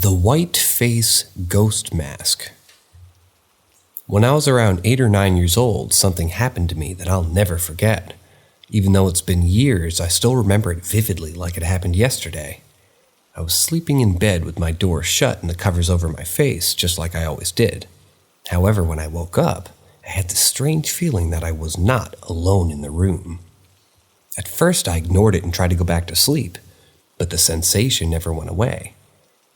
The White Face Ghost Mask. When I was around 8 or 9 years old, something happened to me that I'll never forget. Even though it's been years, I still remember it vividly like it happened yesterday. I was sleeping in bed with my door shut and the covers over my face, just like I always did. However, when I woke up, I had this strange feeling that I was not alone in the room. At first, I ignored it and tried to go back to sleep, but the sensation never went away.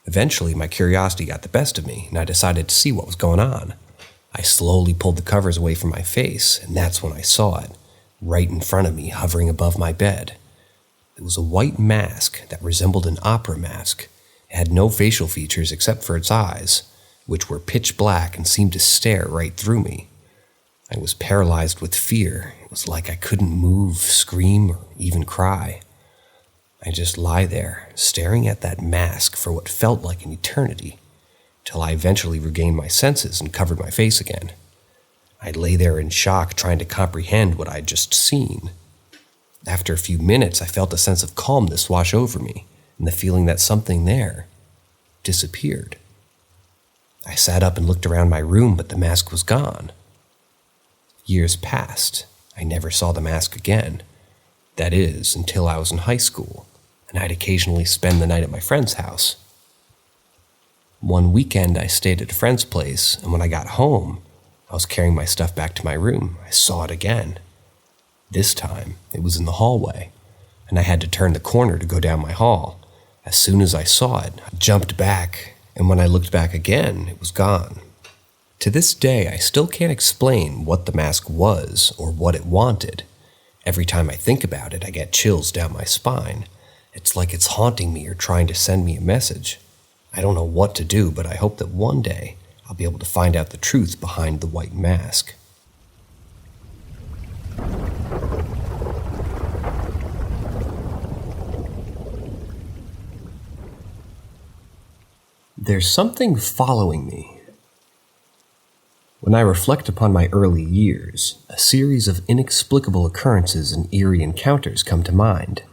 Eventually, my curiosity got the best of me, and I decided to see what was going on. I slowly pulled the covers away from my face, and that's when I saw it, right in front of me, hovering above my bed. It was a white mask that resembled an opera mask. It had no facial features except for its eyes, which were pitch black and seemed to stare right through me. I was paralyzed with fear. It was like I couldn't move, scream, or even cry. I just lie there, staring at that mask for what felt like an eternity, till I eventually regained my senses and covered my face again. I lay there in shock, trying to comprehend what I'd just seen. After a few minutes, I felt a sense of calmness wash over me, and the feeling that something there disappeared. I sat up and looked around my room, but the mask was gone. Years passed. I never saw the mask again. That is, until I was in high school, and I'd occasionally spend the night at my friend's house. One weekend, I stayed at a friend's place, and when I got home, I was carrying my stuff back to my room. I saw it again. This time, it was in the hallway, and I had to turn the corner to go down my hall. As soon as I saw it, I jumped back, and when I looked back again, it was gone. To this day, I still can't explain what the mask was or what it wanted. Every time I think about it, I get chills down my spine. It's like it's haunting me or trying to send me a message. I don't know what to do, but I hope that one day I'll be able to find out the truth behind the white mask. There's something following me. When I reflect upon my early years, a series of inexplicable occurrences and eerie encounters come to mind,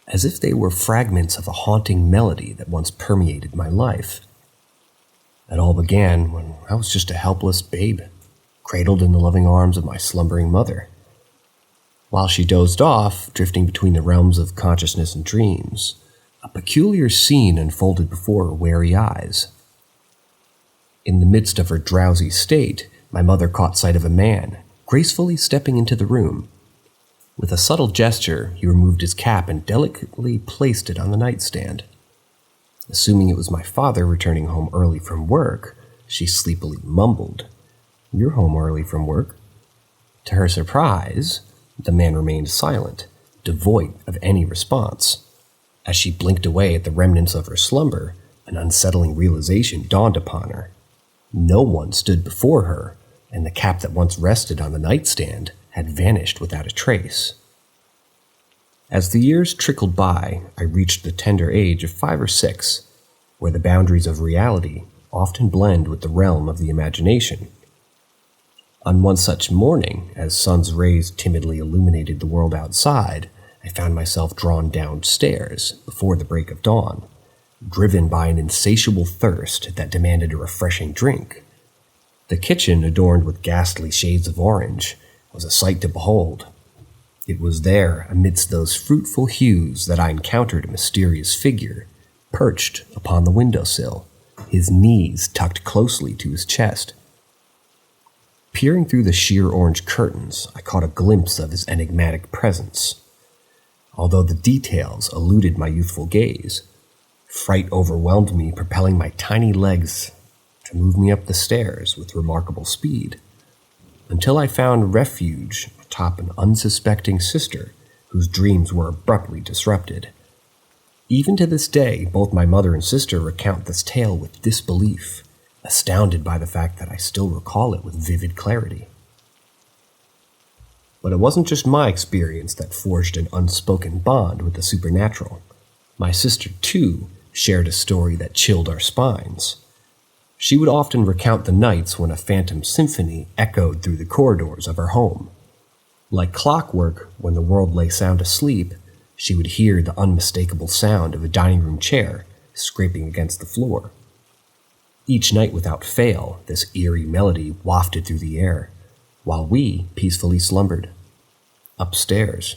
as if they were fragments of a haunting melody that once permeated my life. It all began when I was just a helpless babe, cradled in the loving arms of my slumbering mother. While she dozed off, drifting between the realms of consciousness and dreams, a peculiar scene unfolded before her wary eyes. In the midst of her drowsy state, my mother caught sight of a man, gracefully stepping into the room. With a subtle gesture, he removed his cap and delicately placed it on the nightstand. Assuming it was my father returning home early from work, she sleepily mumbled, "You're home early from work?" To her surprise, the man remained silent, devoid of any response. As she blinked away at the remnants of her slumber, an unsettling realization dawned upon her. No one stood before her, and the cap that once rested on the nightstand had vanished without a trace. As the years trickled by, I reached the tender age of 5 or 6, where the boundaries of reality often blend with the realm of the imagination. On one such morning, as sun's rays timidly illuminated the world outside, I found myself drawn downstairs before the break of dawn, driven by an insatiable thirst that demanded a refreshing drink. The kitchen, adorned with ghastly shades of orange, was a sight to behold. It was there, amidst those fruitful hues, that I encountered a mysterious figure, perched upon the windowsill, his knees tucked closely to his chest. Peering through the sheer orange curtains, I caught a glimpse of his enigmatic presence. Although the details eluded my youthful gaze, fright overwhelmed me, propelling my tiny legs to move me up the stairs with remarkable speed, until I found refuge atop an unsuspecting sister whose dreams were abruptly disrupted. Even to this day, both my mother and sister recount this tale with disbelief, astounded by the fact that I still recall it with vivid clarity. But it wasn't just my experience that forged an unspoken bond with the supernatural. My sister, too, shared a story that chilled our spines. She would often recount the nights when a phantom symphony echoed through the corridors of her home. Like clockwork, when the world lay sound asleep, she would hear the unmistakable sound of a dining room chair scraping against the floor. Each night without fail, this eerie melody wafted through the air, while we peacefully slumbered, upstairs,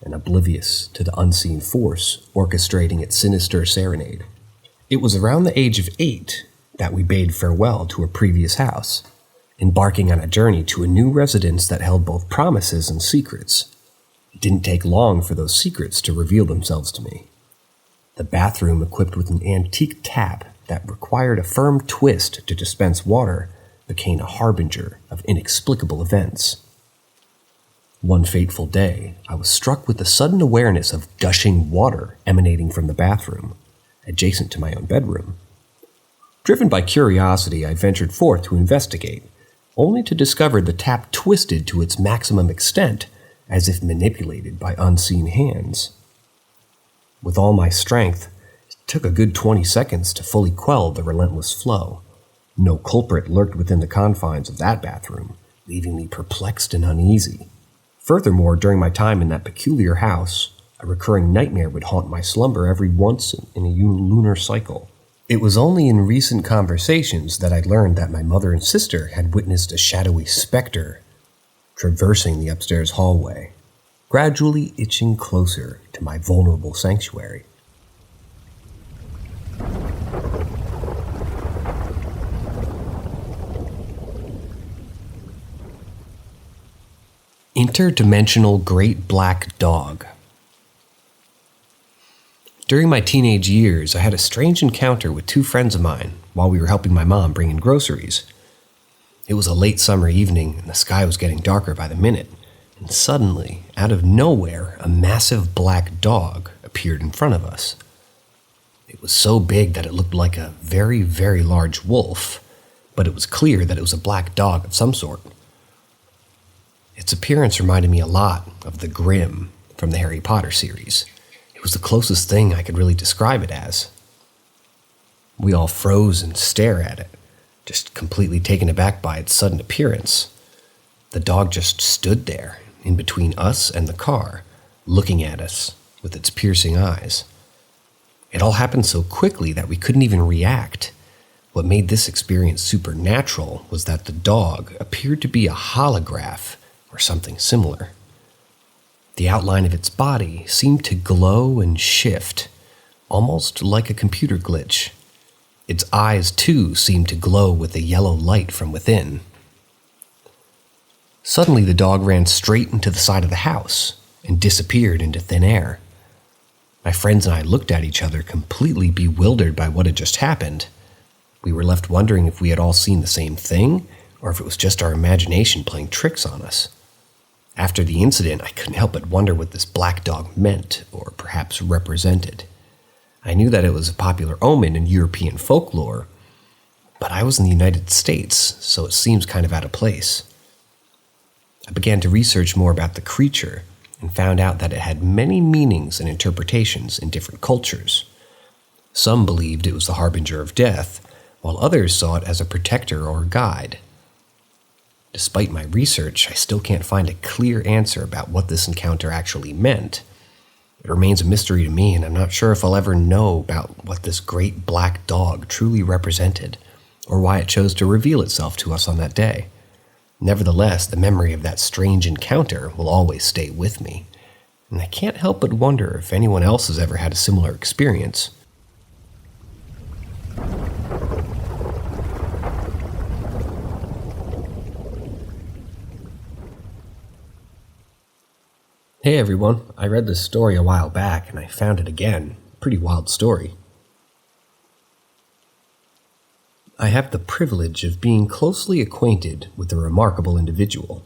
and oblivious to the unseen force orchestrating its sinister serenade. It was around the age of 8 that we bade farewell to a previous house, embarking on a journey to a new residence that held both promises and secrets. It didn't take long for those secrets to reveal themselves to me. The bathroom, equipped with an antique tap that required a firm twist to dispense water, became a harbinger of inexplicable events. One fateful day, I was struck with the sudden awareness of gushing water emanating from the bathroom, adjacent to my own bedroom. Driven by curiosity, I ventured forth to investigate, only to discover the tap twisted to its maximum extent, as if manipulated by unseen hands. With all my strength, it took a good 20 seconds to fully quell the relentless flow. No culprit lurked within the confines of that bathroom, leaving me perplexed and uneasy. Furthermore, during my time in that peculiar house, a recurring nightmare would haunt my slumber every once in a lunar cycle. It was only in recent conversations that I learned that my mother and sister had witnessed a shadowy specter traversing the upstairs hallway, gradually inching closer to my vulnerable sanctuary. Interdimensional Great Black Dog. During my teenage years, I had a strange encounter with 2 friends of mine while we were helping my mom bring in groceries. It was a late summer evening, and the sky was getting darker by the minute, and suddenly, out of nowhere, a massive black dog appeared in front of us. It was so big that it looked like a very, very large wolf, but it was clear that it was a black dog of some sort. Its appearance reminded me a lot of the Grimm from the Harry Potter series. It was the closest thing I could really describe it as. We all froze and stared at it, just completely taken aback by its sudden appearance. The dog just stood there, in between us and the car, looking at us with its piercing eyes. It all happened so quickly that we couldn't even react. What made this experience supernatural was that the dog appeared to be a holograph or something similar. The outline of its body seemed to glow and shift, almost like a computer glitch. Its eyes, too, seemed to glow with a yellow light from within. Suddenly, the dog ran straight into the side of the house and disappeared into thin air. My friends and I looked at each other, completely bewildered by what had just happened. We were left wondering if we had all seen the same thing, or if it was just our imagination playing tricks on us. After the incident, I couldn't help but wonder what this black dog meant, or perhaps represented. I knew that it was a popular omen in European folklore, but I was in the United States, so it seems kind of out of place. I began to research more about the creature and found out that it had many meanings and interpretations in different cultures. Some believed it was the harbinger of death, while others saw it as a protector or guide. Despite my research, I still can't find a clear answer about what this encounter actually meant. It remains a mystery to me, and I'm not sure if I'll ever know about what this great black dog truly represented, or why it chose to reveal itself to us on that day. Nevertheless, the memory of that strange encounter will always stay with me, and I can't help but wonder if anyone else has ever had a similar experience. Hey everyone, I read this story a while back and I found it again. Pretty wild story. I have the privilege of being closely acquainted with a remarkable individual,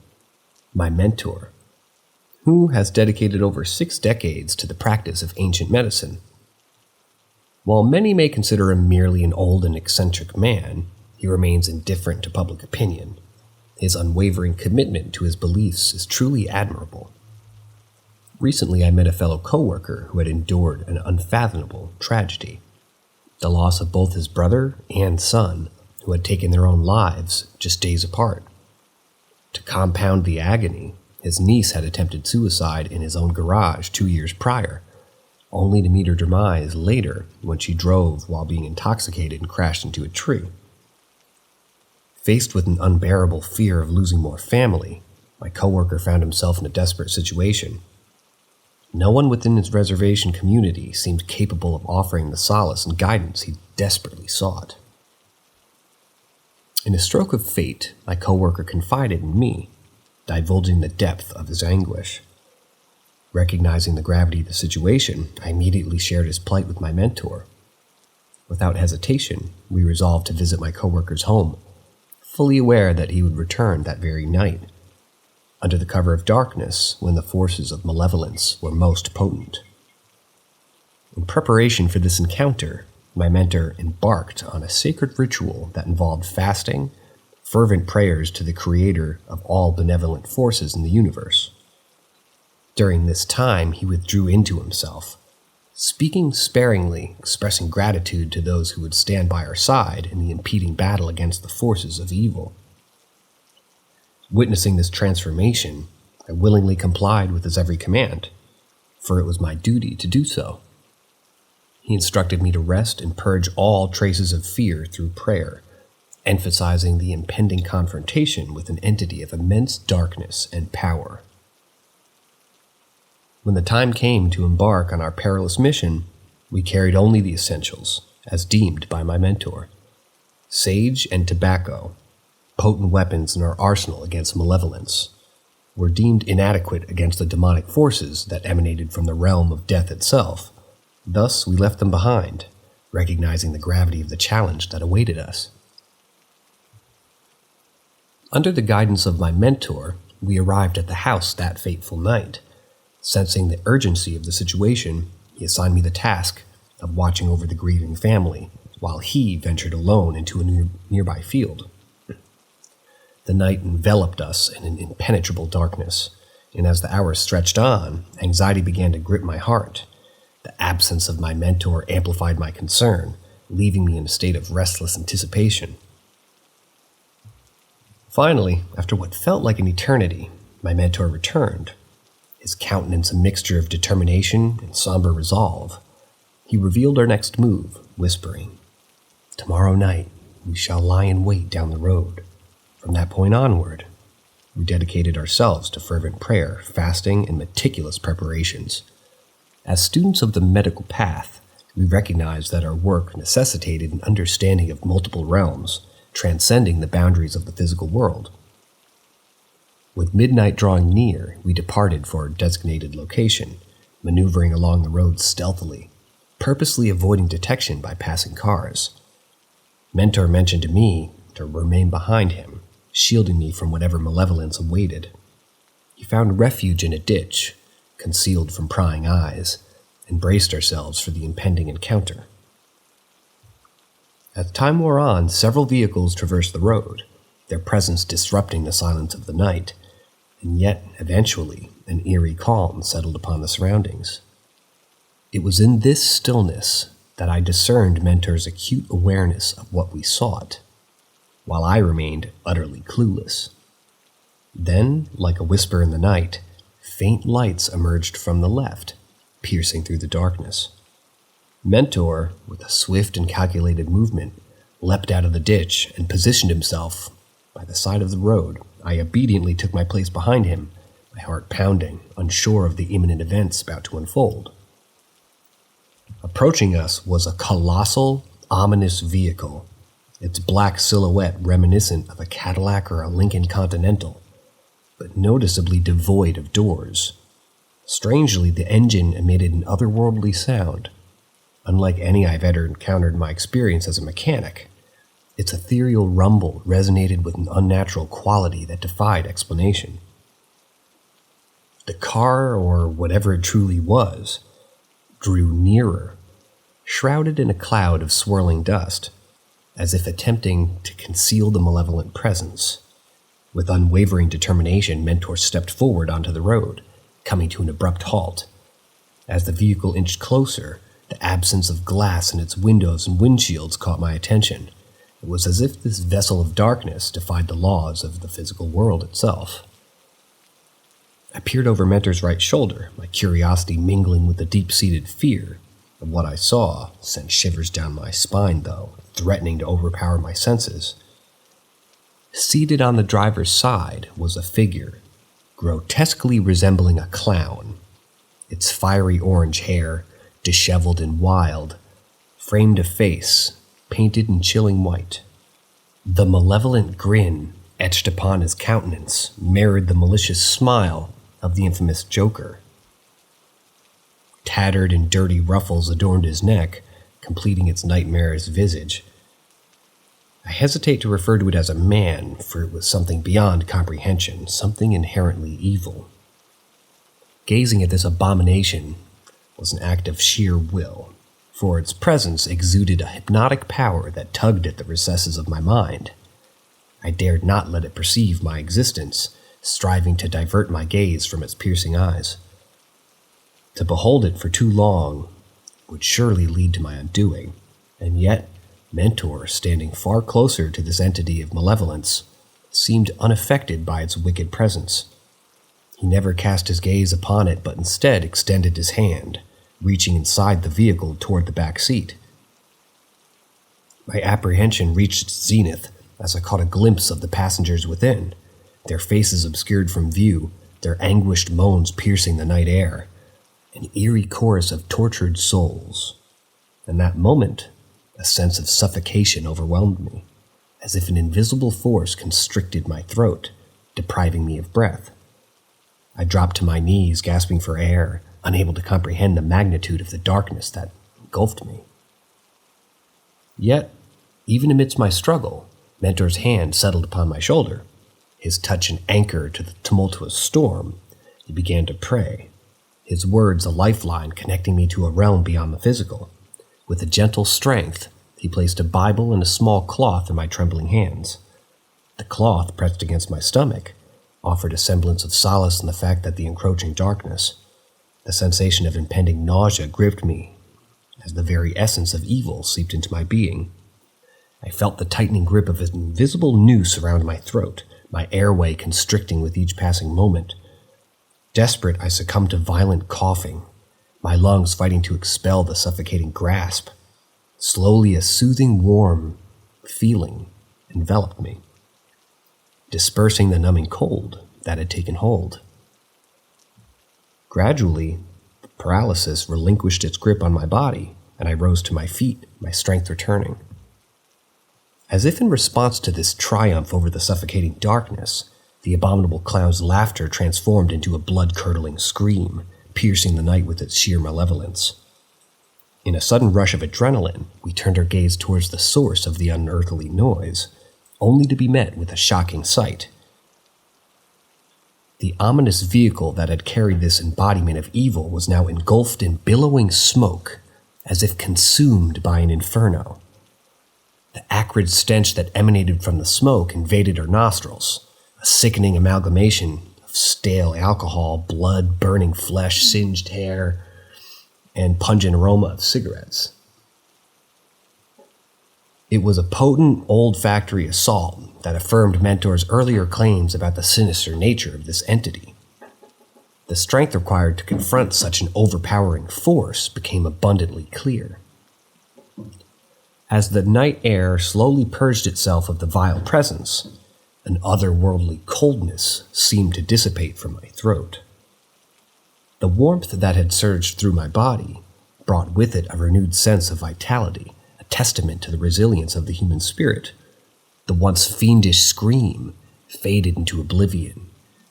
my mentor, who has dedicated over 6 decades to the practice of ancient medicine. While many may consider him merely an old and eccentric man, he remains indifferent to public opinion. His unwavering commitment to his beliefs is truly admirable. Recently, I met a fellow coworker who had endured an unfathomable tragedy, the loss of both his brother and son, who had taken their own lives just days apart. To compound the agony, his niece had attempted suicide in his own garage 2 years prior, only to meet her demise later when she drove while being intoxicated and crashed into a tree. Faced with an unbearable fear of losing more family, my coworker found himself in a desperate situation. No one within his reservation community seemed capable of offering the solace and guidance he desperately sought. In a stroke of fate, my coworker confided in me, divulging the depth of his anguish. Recognizing the gravity of the situation, I immediately shared his plight with my mentor. Without hesitation, we resolved to visit my coworker's home, fully aware that he would return that very night, under the cover of darkness when the forces of malevolence were most potent. In preparation for this encounter, my mentor embarked on a sacred ritual that involved fasting, fervent prayers to the creator of all benevolent forces in the universe. During this time, he withdrew into himself, speaking sparingly, expressing gratitude to those who would stand by our side in the impending battle against the forces of evil. Witnessing this transformation, I willingly complied with his every command, for it was my duty to do so. He instructed me to rest and purge all traces of fear through prayer, emphasizing the impending confrontation with an entity of immense darkness and power. When the time came to embark on our perilous mission, we carried only the essentials, as deemed by my mentor: sage and tobacco, potent weapons in our arsenal against malevolence, were deemed inadequate against the demonic forces that emanated from the realm of death itself. Thus, we left them behind, recognizing the gravity of the challenge that awaited us. Under the guidance of my mentor, we arrived at the house that fateful night. Sensing the urgency of the situation, he assigned me the task of watching over the grieving family, while he ventured alone into a nearby field. The night enveloped us in an impenetrable darkness, and as the hours stretched on, anxiety began to grip my heart. The absence of my mentor amplified my concern, leaving me in a state of restless anticipation. Finally, after what felt like an eternity, my mentor returned, his countenance a mixture of determination and somber resolve. He revealed our next move, whispering, "Tomorrow night, we shall lie in wait down the road." From that point onward, we dedicated ourselves to fervent prayer, fasting, and meticulous preparations. As students of the medical path, we recognized that our work necessitated an understanding of multiple realms, transcending the boundaries of the physical world. With midnight drawing near, we departed for our designated location, maneuvering along the road stealthily, purposely avoiding detection by passing cars. Mentor mentioned to me to remain behind him, shielding me from whatever malevolence awaited. He found refuge in a ditch, concealed from prying eyes, and braced ourselves for the impending encounter. As time wore on, several vehicles traversed the road, their presence disrupting the silence of the night, and yet, eventually, an eerie calm settled upon the surroundings. It was in this stillness that I discerned Mentor's acute awareness of what we sought, while I remained utterly clueless. Then, like a whisper in the night, faint lights emerged from the left, piercing through the darkness. Mentor, with a swift and calculated movement, leapt out of the ditch and positioned himself by the side of the road. I obediently took my place behind him, my heart pounding, unsure of the imminent events about to unfold. Approaching us was a colossal, ominous vehicle, its black silhouette reminiscent of a Cadillac or a Lincoln Continental, but noticeably devoid of doors. Strangely, the engine emitted an otherworldly sound, unlike any I've ever encountered in my experience as a mechanic. Its ethereal rumble resonated with an unnatural quality that defied explanation. The car, or whatever it truly was, drew nearer, shrouded in a cloud of swirling dust, as if attempting to conceal the malevolent presence. With unwavering determination, Mentor stepped forward onto the road, coming to an abrupt halt. As the vehicle inched closer, the absence of glass in its windows and windshields caught my attention. It was as if this vessel of darkness defied the laws of the physical world itself. I peered over Mentor's right shoulder, my curiosity mingling with the deep-seated fear of what I saw sent shivers down my spine, though, threatening to overpower my senses. Seated on the driver's side was a figure, grotesquely resembling a clown. Its fiery orange hair, disheveled and wild, framed a face painted in chilling white. The malevolent grin etched upon his countenance mirrored the malicious smile of the infamous Joker. Tattered and dirty ruffles adorned his neck, completing its nightmarish visage. I hesitate to refer to it as a man, for it was something beyond comprehension, something inherently evil. Gazing at this abomination was an act of sheer will, for its presence exuded a hypnotic power that tugged at the recesses of my mind. I dared not let it perceive my existence, striving to divert my gaze from its piercing eyes. To behold it for too long would surely lead to my undoing, and yet Mentor, standing far closer to this entity of malevolence, seemed unaffected by its wicked presence. He never cast his gaze upon it, but instead extended his hand, reaching inside the vehicle toward the back seat. My apprehension reached its zenith as I caught a glimpse of the passengers within, their faces obscured from view, their anguished moans piercing the night air, an eerie chorus of tortured souls. In that moment, a sense of suffocation overwhelmed me, as if an invisible force constricted my throat, depriving me of breath. I dropped to my knees, gasping for air, unable to comprehend the magnitude of the darkness that engulfed me. Yet, even amidst my struggle, Mentor's hand settled upon my shoulder. His touch an anchor to the tumultuous storm, he began to pray, his words a lifeline connecting me to a realm beyond the physical. With a gentle strength, he placed a Bible and a small cloth in my trembling hands. The cloth, pressed against my stomach, offered a semblance of solace in the fact that the encroaching darkness, the sensation of impending nausea gripped me as the very essence of evil seeped into my being. I felt the tightening grip of an invisible noose around my throat, my airway constricting with each passing moment. Desperate, I succumbed to violent coughing, my lungs fighting to expel the suffocating grasp. Slowly, a soothing, warm feeling enveloped me, dispersing the numbing cold that had taken hold. Gradually, the paralysis relinquished its grip on my body, and I rose to my feet, my strength returning. As if in response to this triumph over the suffocating darkness, the abominable clown's laughter transformed into a blood-curdling scream, piercing the night with its sheer malevolence. In a sudden rush of adrenaline, we turned our gaze towards the source of the unearthly noise, only to be met with a shocking sight. The ominous vehicle that had carried this embodiment of evil was now engulfed in billowing smoke, as if consumed by an inferno. The acrid stench that emanated from the smoke invaded our nostrils, a sickening amalgamation of stale alcohol, blood, burning flesh, singed hair, and pungent aroma of cigarettes. It was a potent, olfactory assault that affirmed Mentor's earlier claims about the sinister nature of this entity. The strength required to confront such an overpowering force became abundantly clear. As the night air slowly purged itself of the vile presence, an otherworldly coldness seemed to dissipate from my throat. The warmth that had surged through my body brought with it a renewed sense of vitality, a testament to the resilience of the human spirit. The once fiendish scream faded into oblivion,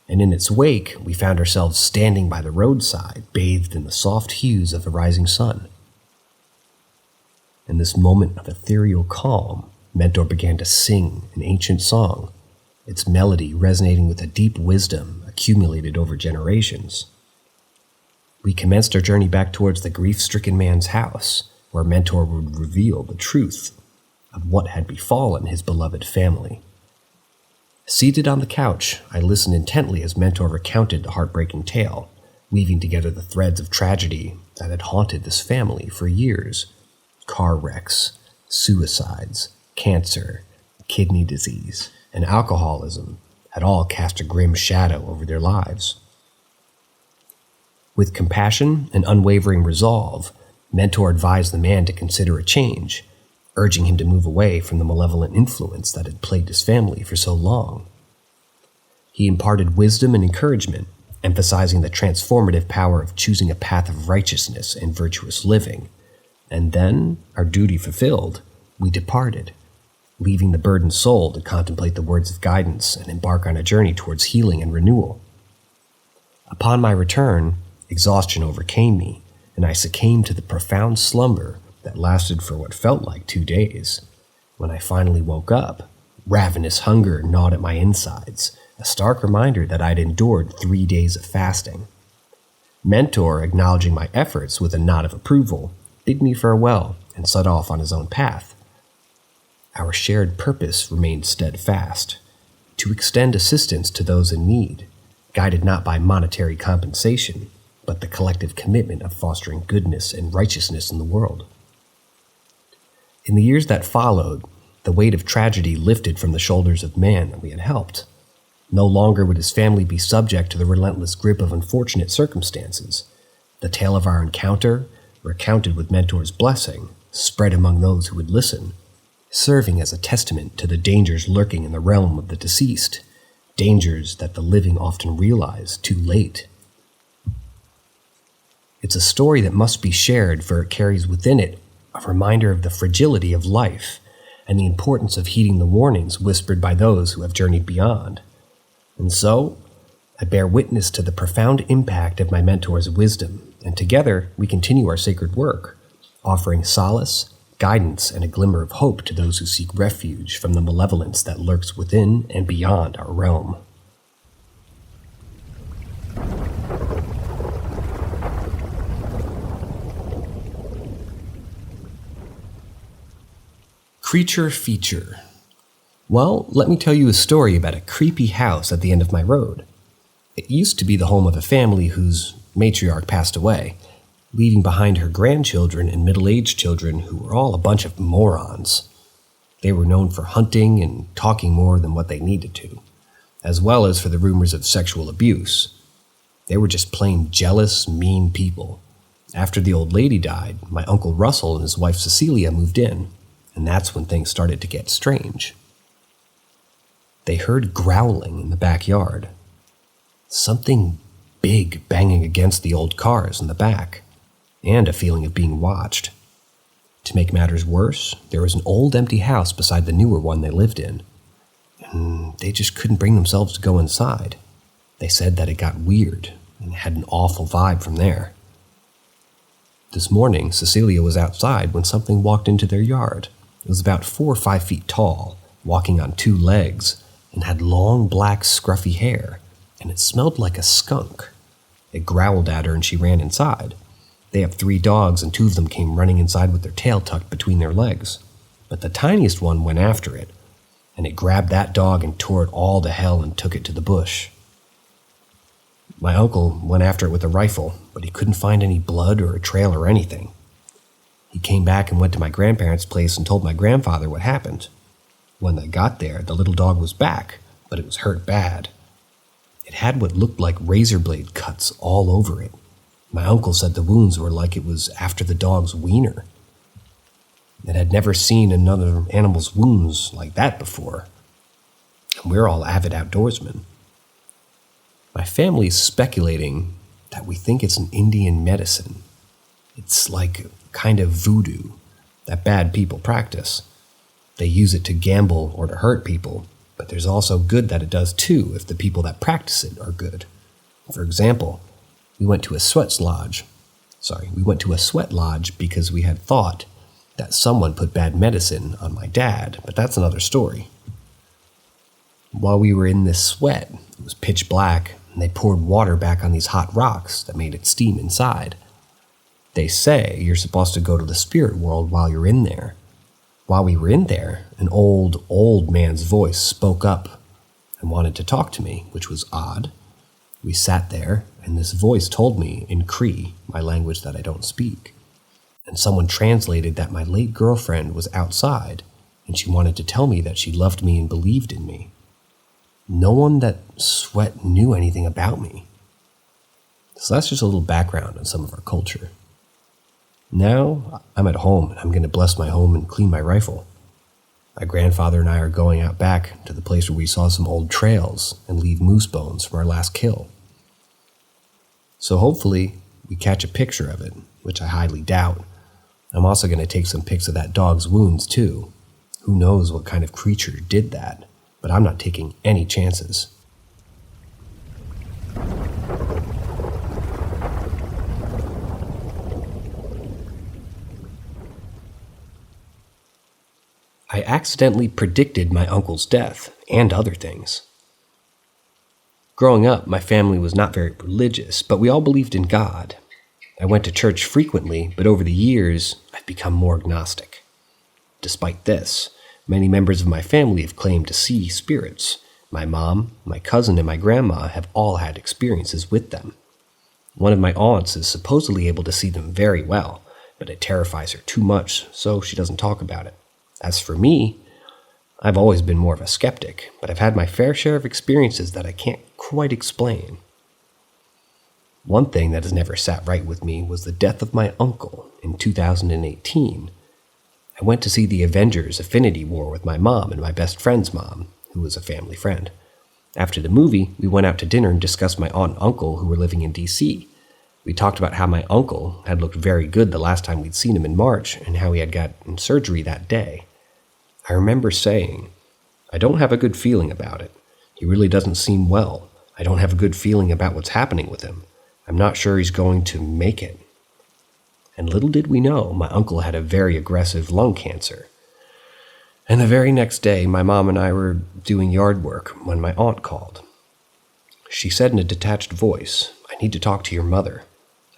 and in its wake we found ourselves standing by the roadside, bathed in the soft hues of the rising sun. In this moment of ethereal calm, Mentor began to sing an ancient song, its melody resonating with a deep wisdom accumulated over generations. We commenced our journey back towards the grief-stricken man's house, where Mentor would reveal the truth of what had befallen his beloved family. Seated on the couch, I listened intently as Mentor recounted the heartbreaking tale, weaving together the threads of tragedy that had haunted this family for years. Car wrecks, suicides, cancer, kidney disease, and alcoholism had all cast a grim shadow over their lives. With compassion and unwavering resolve, Mentor advised the man to consider a change, urging him to move away from the malevolent influence that had plagued his family for so long. He imparted wisdom and encouragement, emphasizing the transformative power of choosing a path of righteousness and virtuous living. And then, our duty fulfilled, we departed, leaving the burdened soul to contemplate the words of guidance and embark on a journey towards healing and renewal. Upon my return, exhaustion overcame me, and I succumbed to the profound slumber that lasted for what felt like 2 days. When I finally woke up, ravenous hunger gnawed at my insides, a stark reminder that I'd endured 3 days of fasting. Mentor, acknowledging my efforts with a nod of approval, bid me farewell and set off on his own path. Our shared purpose remained steadfast, to extend assistance to those in need, guided not by monetary compensation, but the collective commitment of fostering goodness and righteousness in the world. In the years that followed, the weight of tragedy lifted from the shoulders of man that we had helped. No longer would his family be subject to the relentless grip of unfortunate circumstances. The tale of our encounter, recounted with Mentor's blessing, spread among those who would listen, serving as a testament to the dangers lurking in the realm of the deceased, dangers that the living often realize too late. It's a story that must be shared, for it carries within it a reminder of the fragility of life and the importance of heeding the warnings whispered by those who have journeyed beyond. And so, I bear witness to the profound impact of my mentor's wisdom, and together we continue our sacred work, offering solace, guidance, and a glimmer of hope to those who seek refuge from the malevolence that lurks within and beyond our realm. Creature feature. Well, let me tell you a story about a creepy house at the end of my road. It used to be the home of a family whose matriarch passed away, leaving behind her grandchildren and middle-aged children who were all a bunch of morons. They were known for hunting and talking more than what they needed to, as well as for the rumors of sexual abuse. They were just plain jealous, mean people. After the old lady died, my Uncle Russell and his wife Cecilia moved in, and that's when things started to get strange. They heard growling in the backyard. Something big banging against the old cars in the back, and a feeling of being watched. To make matters worse, there was an old empty house beside the newer one they lived in, and they just couldn't bring themselves to go inside. They said that it got weird and had an awful vibe from there. This morning, Cecilia was outside when something walked into their yard. It was about 4 or 5 feet tall, walking on 2 legs, and had long black scruffy hair, and it smelled like a skunk. It growled at her and she ran inside. They have 3 dogs, and 2 of them came running inside with their tail tucked between their legs. But the tiniest one went after it, and it grabbed that dog and tore it all to hell and took it to the bush. My uncle went after it with a rifle, but he couldn't find any blood or a trail or anything. He came back and went to my grandparents' place and told my grandfather what happened. When they got there, the little dog was back, but it was hurt bad. It had what looked like razor blade cuts all over it. My uncle said the wounds were like it was after the dog's wiener. It had never seen another animal's wounds like that before. And we're all avid outdoorsmen. My family's speculating that we think it's an Indian medicine. It's like a kind of voodoo that bad people practice. They use it to gamble or to hurt people, but there's also good that it does too if the people that practice it are good. For example, we went to a sweat lodge because we had thought that someone put bad medicine on my dad, but that's another story. While we were in this sweat, it was pitch black, and they poured water back on these hot rocks that made it steam inside. They say you're supposed to go to the spirit world while you're in there. While we were in there, an old man's voice spoke up and wanted to talk to me, which was odd. We sat there, and this voice told me in Cree, my language that I don't speak. And someone translated that my late girlfriend was outside, and she wanted to tell me that she loved me and believed in me. No one that sweat knew anything about me. So that's just a little background on some of our culture. Now, I'm at home and I'm going to bless my home and clean my rifle. My grandfather and I are going out back to the place where we saw some old trails and leave moose bones from our last kill. So hopefully, we catch a picture of it, which I highly doubt. I'm also going to take some pics of that dog's wounds too. Who knows what kind of creature did that, but I'm not taking any chances. I accidentally predicted my uncle's death and other things. Growing up, my family was not very religious, but we all believed in God. I went to church frequently, but over the years, I've become more agnostic. Despite this, many members of my family have claimed to see spirits. My mom, my cousin, and my grandma have all had experiences with them. One of my aunts is supposedly able to see them very well, but it terrifies her too much, so she doesn't talk about it. As for me, I've always been more of a skeptic, but I've had my fair share of experiences that I can't quite explain. One thing that has never sat right with me was the death of my uncle in 2018. I went to see the Avengers Infinity War with my mom and my best friend's mom, who was a family friend. After the movie, we went out to dinner and discussed my aunt and uncle who were living in D.C. We talked about how my uncle had looked very good the last time we'd seen him in March and how he had gotten surgery that day. I remember saying, I don't have a good feeling about it. He really doesn't seem well. I don't have a good feeling about what's happening with him. I'm not sure he's going to make it. And little did we know, my uncle had a very aggressive lung cancer. And the very next day, my mom and I were doing yard work when my aunt called. She said in a detached voice, I need to talk to your mother.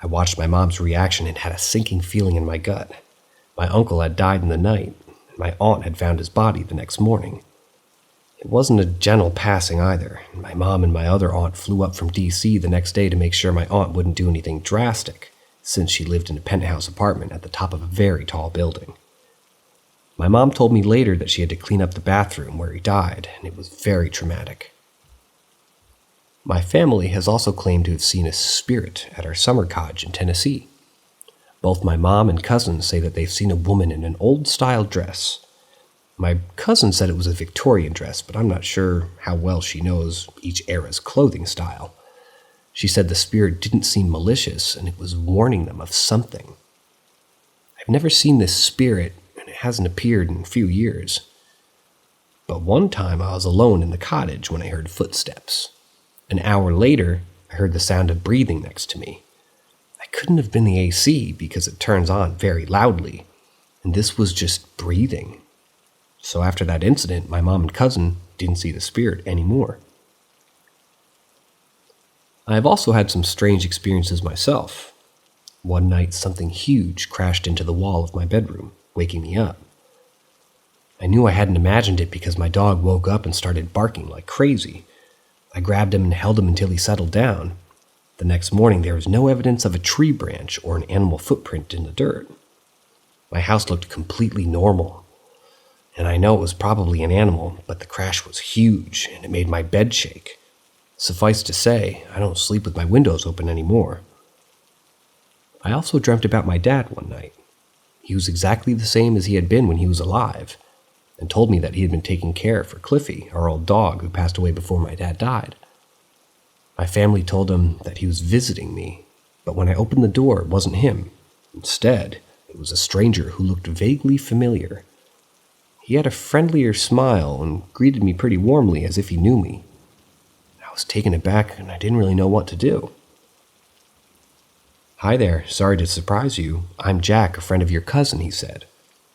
I watched my mom's reaction and had a sinking feeling in my gut. My uncle had died in the night. My aunt had found his body the next morning. It wasn't a gentle passing either. My mom and my other aunt flew up from D.C. the next day to make sure my aunt wouldn't do anything drastic, since she lived in a penthouse apartment at the top of a very tall building. My mom told me later that she had to clean up the bathroom where he died, and it was very traumatic. My family has also claimed to have seen a spirit at our summer cottage in Tennessee. Both my mom and cousin say that they've seen a woman in an old-style dress. My cousin said it was a Victorian dress, but I'm not sure how well she knows each era's clothing style. She said the spirit didn't seem malicious, and it was warning them of something. I've never seen this spirit, and it hasn't appeared in a few years. But one time I was alone in the cottage when I heard footsteps. An hour later, I heard the sound of breathing next to me. I couldn't have been the AC because it turns on very loudly, and this was just breathing. So after that incident, my mom and cousin didn't see the spirit anymore. I have also had some strange experiences myself. One night, something huge crashed into the wall of my bedroom, waking me up. I knew I hadn't imagined it because my dog woke up and started barking like crazy. I grabbed him and held him until he settled down. The next morning, there was no evidence of a tree branch or an animal footprint in the dirt. My house looked completely normal, and I know it was probably an animal, but the crash was huge, and it made my bed shake. Suffice to say, I don't sleep with my windows open anymore. I also dreamt about my dad one night. He was exactly the same as he had been when he was alive, and told me that he had been taking care for Cliffy, our old dog who passed away before my dad died. My family told him that he was visiting me, but when I opened the door, it wasn't him. Instead, it was a stranger who looked vaguely familiar. He had a friendlier smile and greeted me pretty warmly as if he knew me. I was taken aback and I didn't really know what to do. Hi there, sorry to surprise you. I'm Jack, a friend of your cousin, he said,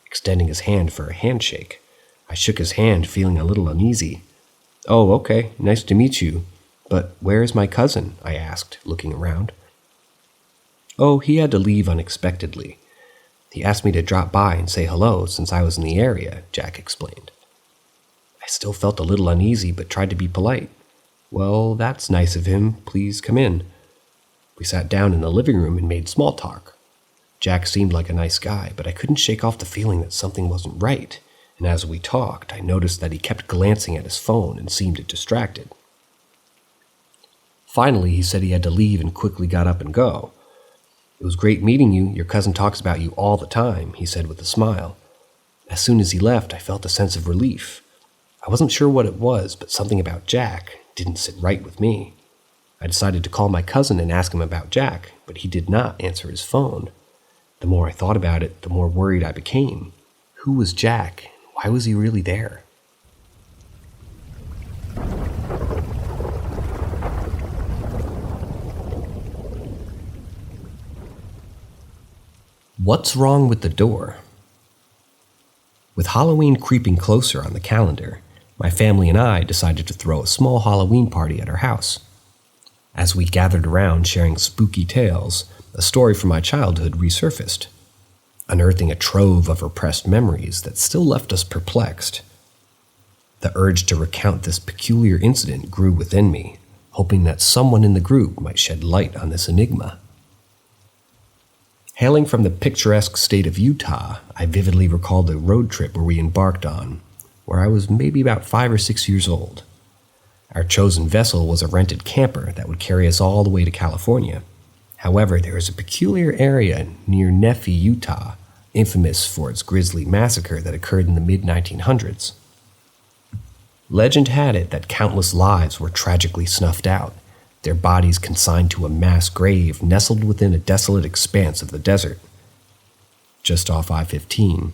extending his hand for a handshake. I shook his hand, feeling a little uneasy. Oh, okay, nice to meet you. But where is my cousin? I asked, looking around. Oh, he had to leave unexpectedly. He asked me to drop by and say hello since I was in the area, Jack explained. I still felt a little uneasy but tried to be polite. Well, that's nice of him. Please come in. We sat down in the living room and made small talk. Jack seemed like a nice guy, but I couldn't shake off the feeling that something wasn't right, and as we talked, I noticed that he kept glancing at his phone and seemed distracted. Finally, he said he had to leave and quickly got up and go. "It was great meeting you. Your cousin talks about you all the time," he said with a smile. As soon as he left, I felt a sense of relief. I wasn't sure what it was, but something about Jack didn't sit right with me. I decided to call my cousin and ask him about Jack, but he did not answer his phone. The more I thought about it, the more worried I became. Who was Jack? Why was he really there? What's wrong with the door? With Halloween creeping closer on the calendar, my family and I decided to throw a small Halloween party at our house. As we gathered around sharing spooky tales, a story from my childhood resurfaced, unearthing a trove of repressed memories that still left us perplexed. The urge to recount this peculiar incident grew within me, hoping that someone in the group might shed light on this enigma. Hailing from the picturesque state of Utah, I vividly recalled a road trip where we embarked on, where I was maybe about 5 or 6 years old. Our chosen vessel was a rented camper that would carry us all the way to California. However, there is a peculiar area near Nephi, Utah, infamous for its grisly massacre that occurred in the mid-1900s. Legend had it that countless lives were tragically snuffed out, their bodies consigned to a mass grave nestled within a desolate expanse of the desert, just off I-15.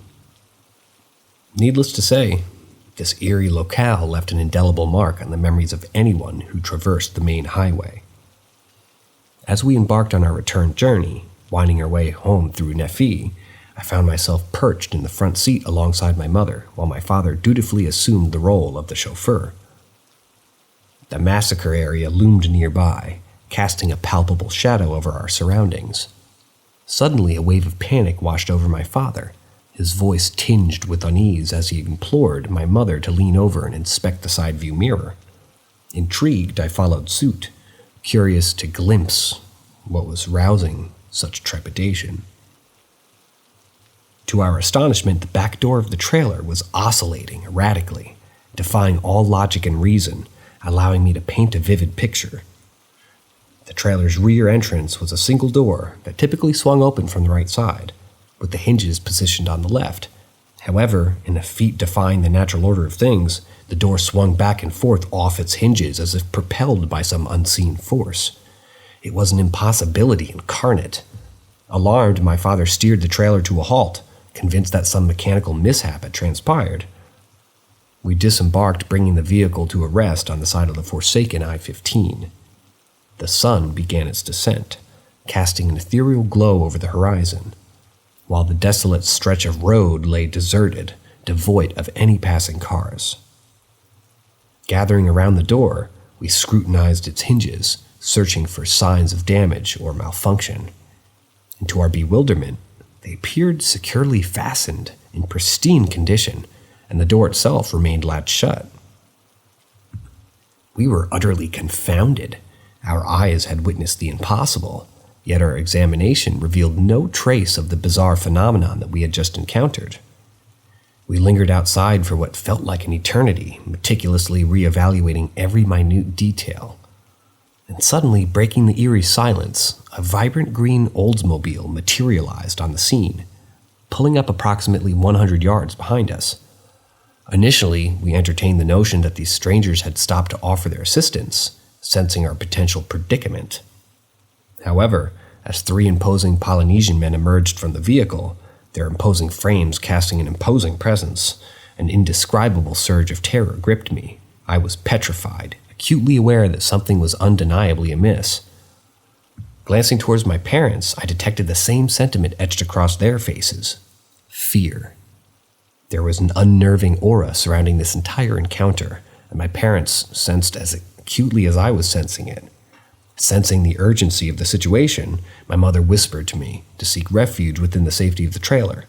Needless to say, this eerie locale left an indelible mark on the memories of anyone who traversed the main highway. As we embarked on our return journey, winding our way home through Nephi, I found myself perched in the front seat alongside my mother, while my father dutifully assumed the role of the chauffeur. The massacre area loomed nearby, casting a palpable shadow over our surroundings. Suddenly, a wave of panic washed over my father, his voice tinged with unease as he implored my mother to lean over and inspect the side view mirror. Intrigued, I followed suit, curious to glimpse what was rousing such trepidation. To our astonishment, the back door of the trailer was oscillating erratically, defying all logic and reason, allowing me to paint a vivid picture. The trailer's rear entrance was a single door that typically swung open from the right side, with the hinges positioned on the left. However, in a feat defying the natural order of things, the door swung back and forth off its hinges as if propelled by some unseen force. It was an impossibility incarnate. Alarmed, my father steered the trailer to a halt, convinced that some mechanical mishap had transpired. We disembarked, bringing the vehicle to a rest on the side of the forsaken I-15. The sun began its descent, casting an ethereal glow over the horizon, while the desolate stretch of road lay deserted, devoid of any passing cars. Gathering around the door, we scrutinized its hinges, searching for signs of damage or malfunction. And to our bewilderment, they appeared securely fastened in pristine condition, and the door itself remained latched shut. We were utterly confounded. Our eyes had witnessed the impossible, yet our examination revealed no trace of the bizarre phenomenon that we had just encountered. We lingered outside for what felt like an eternity, meticulously reevaluating every minute detail. And suddenly, breaking the eerie silence, a vibrant green Oldsmobile materialized on the scene, pulling up approximately 100 yards behind us. Initially, we entertained the notion that these strangers had stopped to offer their assistance, sensing our potential predicament. However, as 3 imposing Polynesian men emerged from the vehicle, their imposing frames casting an imposing presence, an indescribable surge of terror gripped me. I was petrified, acutely aware that something was undeniably amiss. Glancing towards my parents, I detected the same sentiment etched across their faces: fear. There was an unnerving aura surrounding this entire encounter, and my parents sensed as acutely as I was sensing it. Sensing the urgency of the situation, my mother whispered to me to seek refuge within the safety of the trailer.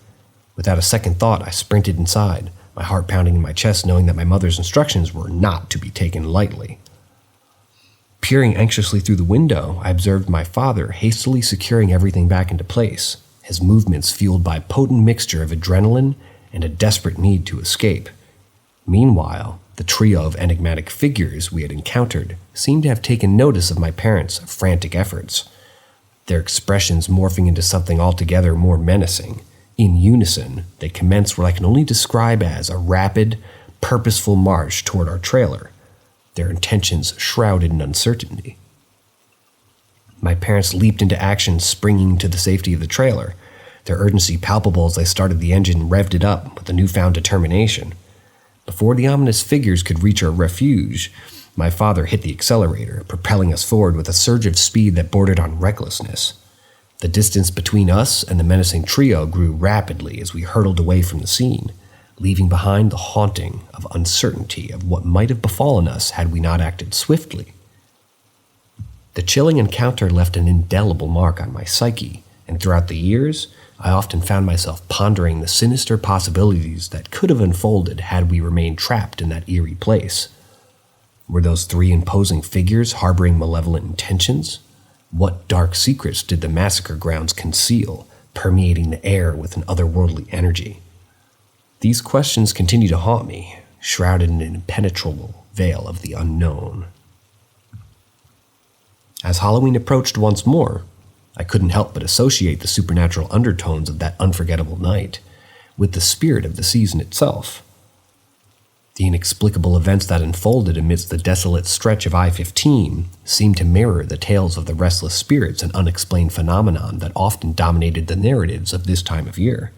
Without a second thought, I sprinted inside, my heart pounding in my chest, knowing that my mother's instructions were not to be taken lightly. Peering anxiously through the window, I observed my father hastily securing everything back into place, his movements fueled by a potent mixture of adrenaline and a desperate need to escape. Meanwhile, the trio of enigmatic figures we had encountered seemed to have taken notice of my parents' frantic efforts. their expressions morphing into something altogether more menacing. In unison, they commenced what I can only describe as a rapid, purposeful march toward our trailer, their intentions shrouded in uncertainty. My parents leaped into action, springing to the safety of the trailer, their urgency palpable as they started the engine and revved it up with a newfound determination. Before the ominous figures could reach our refuge, my father hit the accelerator, propelling us forward with a surge of speed that bordered on recklessness. The distance between us and the menacing trio grew rapidly as we hurtled away from the scene, leaving behind the haunting of uncertainty of what might have befallen us had we not acted swiftly. The chilling encounter left an indelible mark on my psyche, and throughout the years, I often found myself pondering the sinister possibilities that could have unfolded had we remained trapped in that eerie place. Were those three imposing figures harboring malevolent intentions? What dark secrets did the massacre grounds conceal, permeating the air with an otherworldly energy? These questions continue to haunt me, shrouded in an impenetrable veil of the unknown. As Halloween approached once more, I couldn't help but associate the supernatural undertones of that unforgettable night with the spirit of the season itself. The inexplicable events that unfolded amidst the desolate stretch of I-15 seemed to mirror the tales of the restless spirits and unexplained phenomenon that often dominated the narratives of this time of year.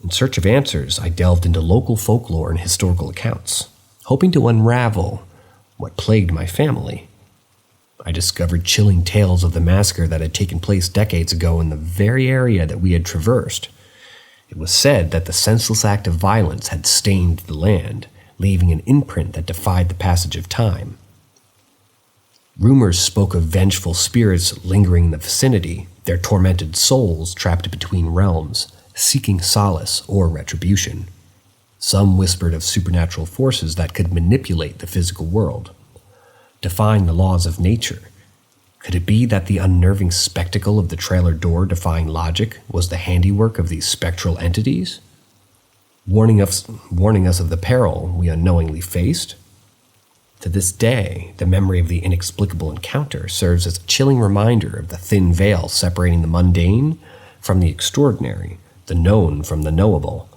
In search of answers, I delved into local folklore and historical accounts, hoping to unravel what plagued my family. I discovered chilling tales of the massacre that had taken place decades ago in the very area that we had traversed. It was said that the senseless act of violence had stained the land, leaving an imprint that defied the passage of time. Rumors spoke of vengeful spirits lingering in the vicinity, their tormented souls trapped between realms, seeking solace or retribution. Some whispered of supernatural forces that could manipulate the physical world, defying the laws of nature. Could it be that the unnerving spectacle of the trailer door defying logic was the handiwork of these spectral entities, warning us of the peril we unknowingly faced? To this day, the memory of the inexplicable encounter serves as a chilling reminder of the thin veil separating the mundane from the extraordinary, the known from the knowable.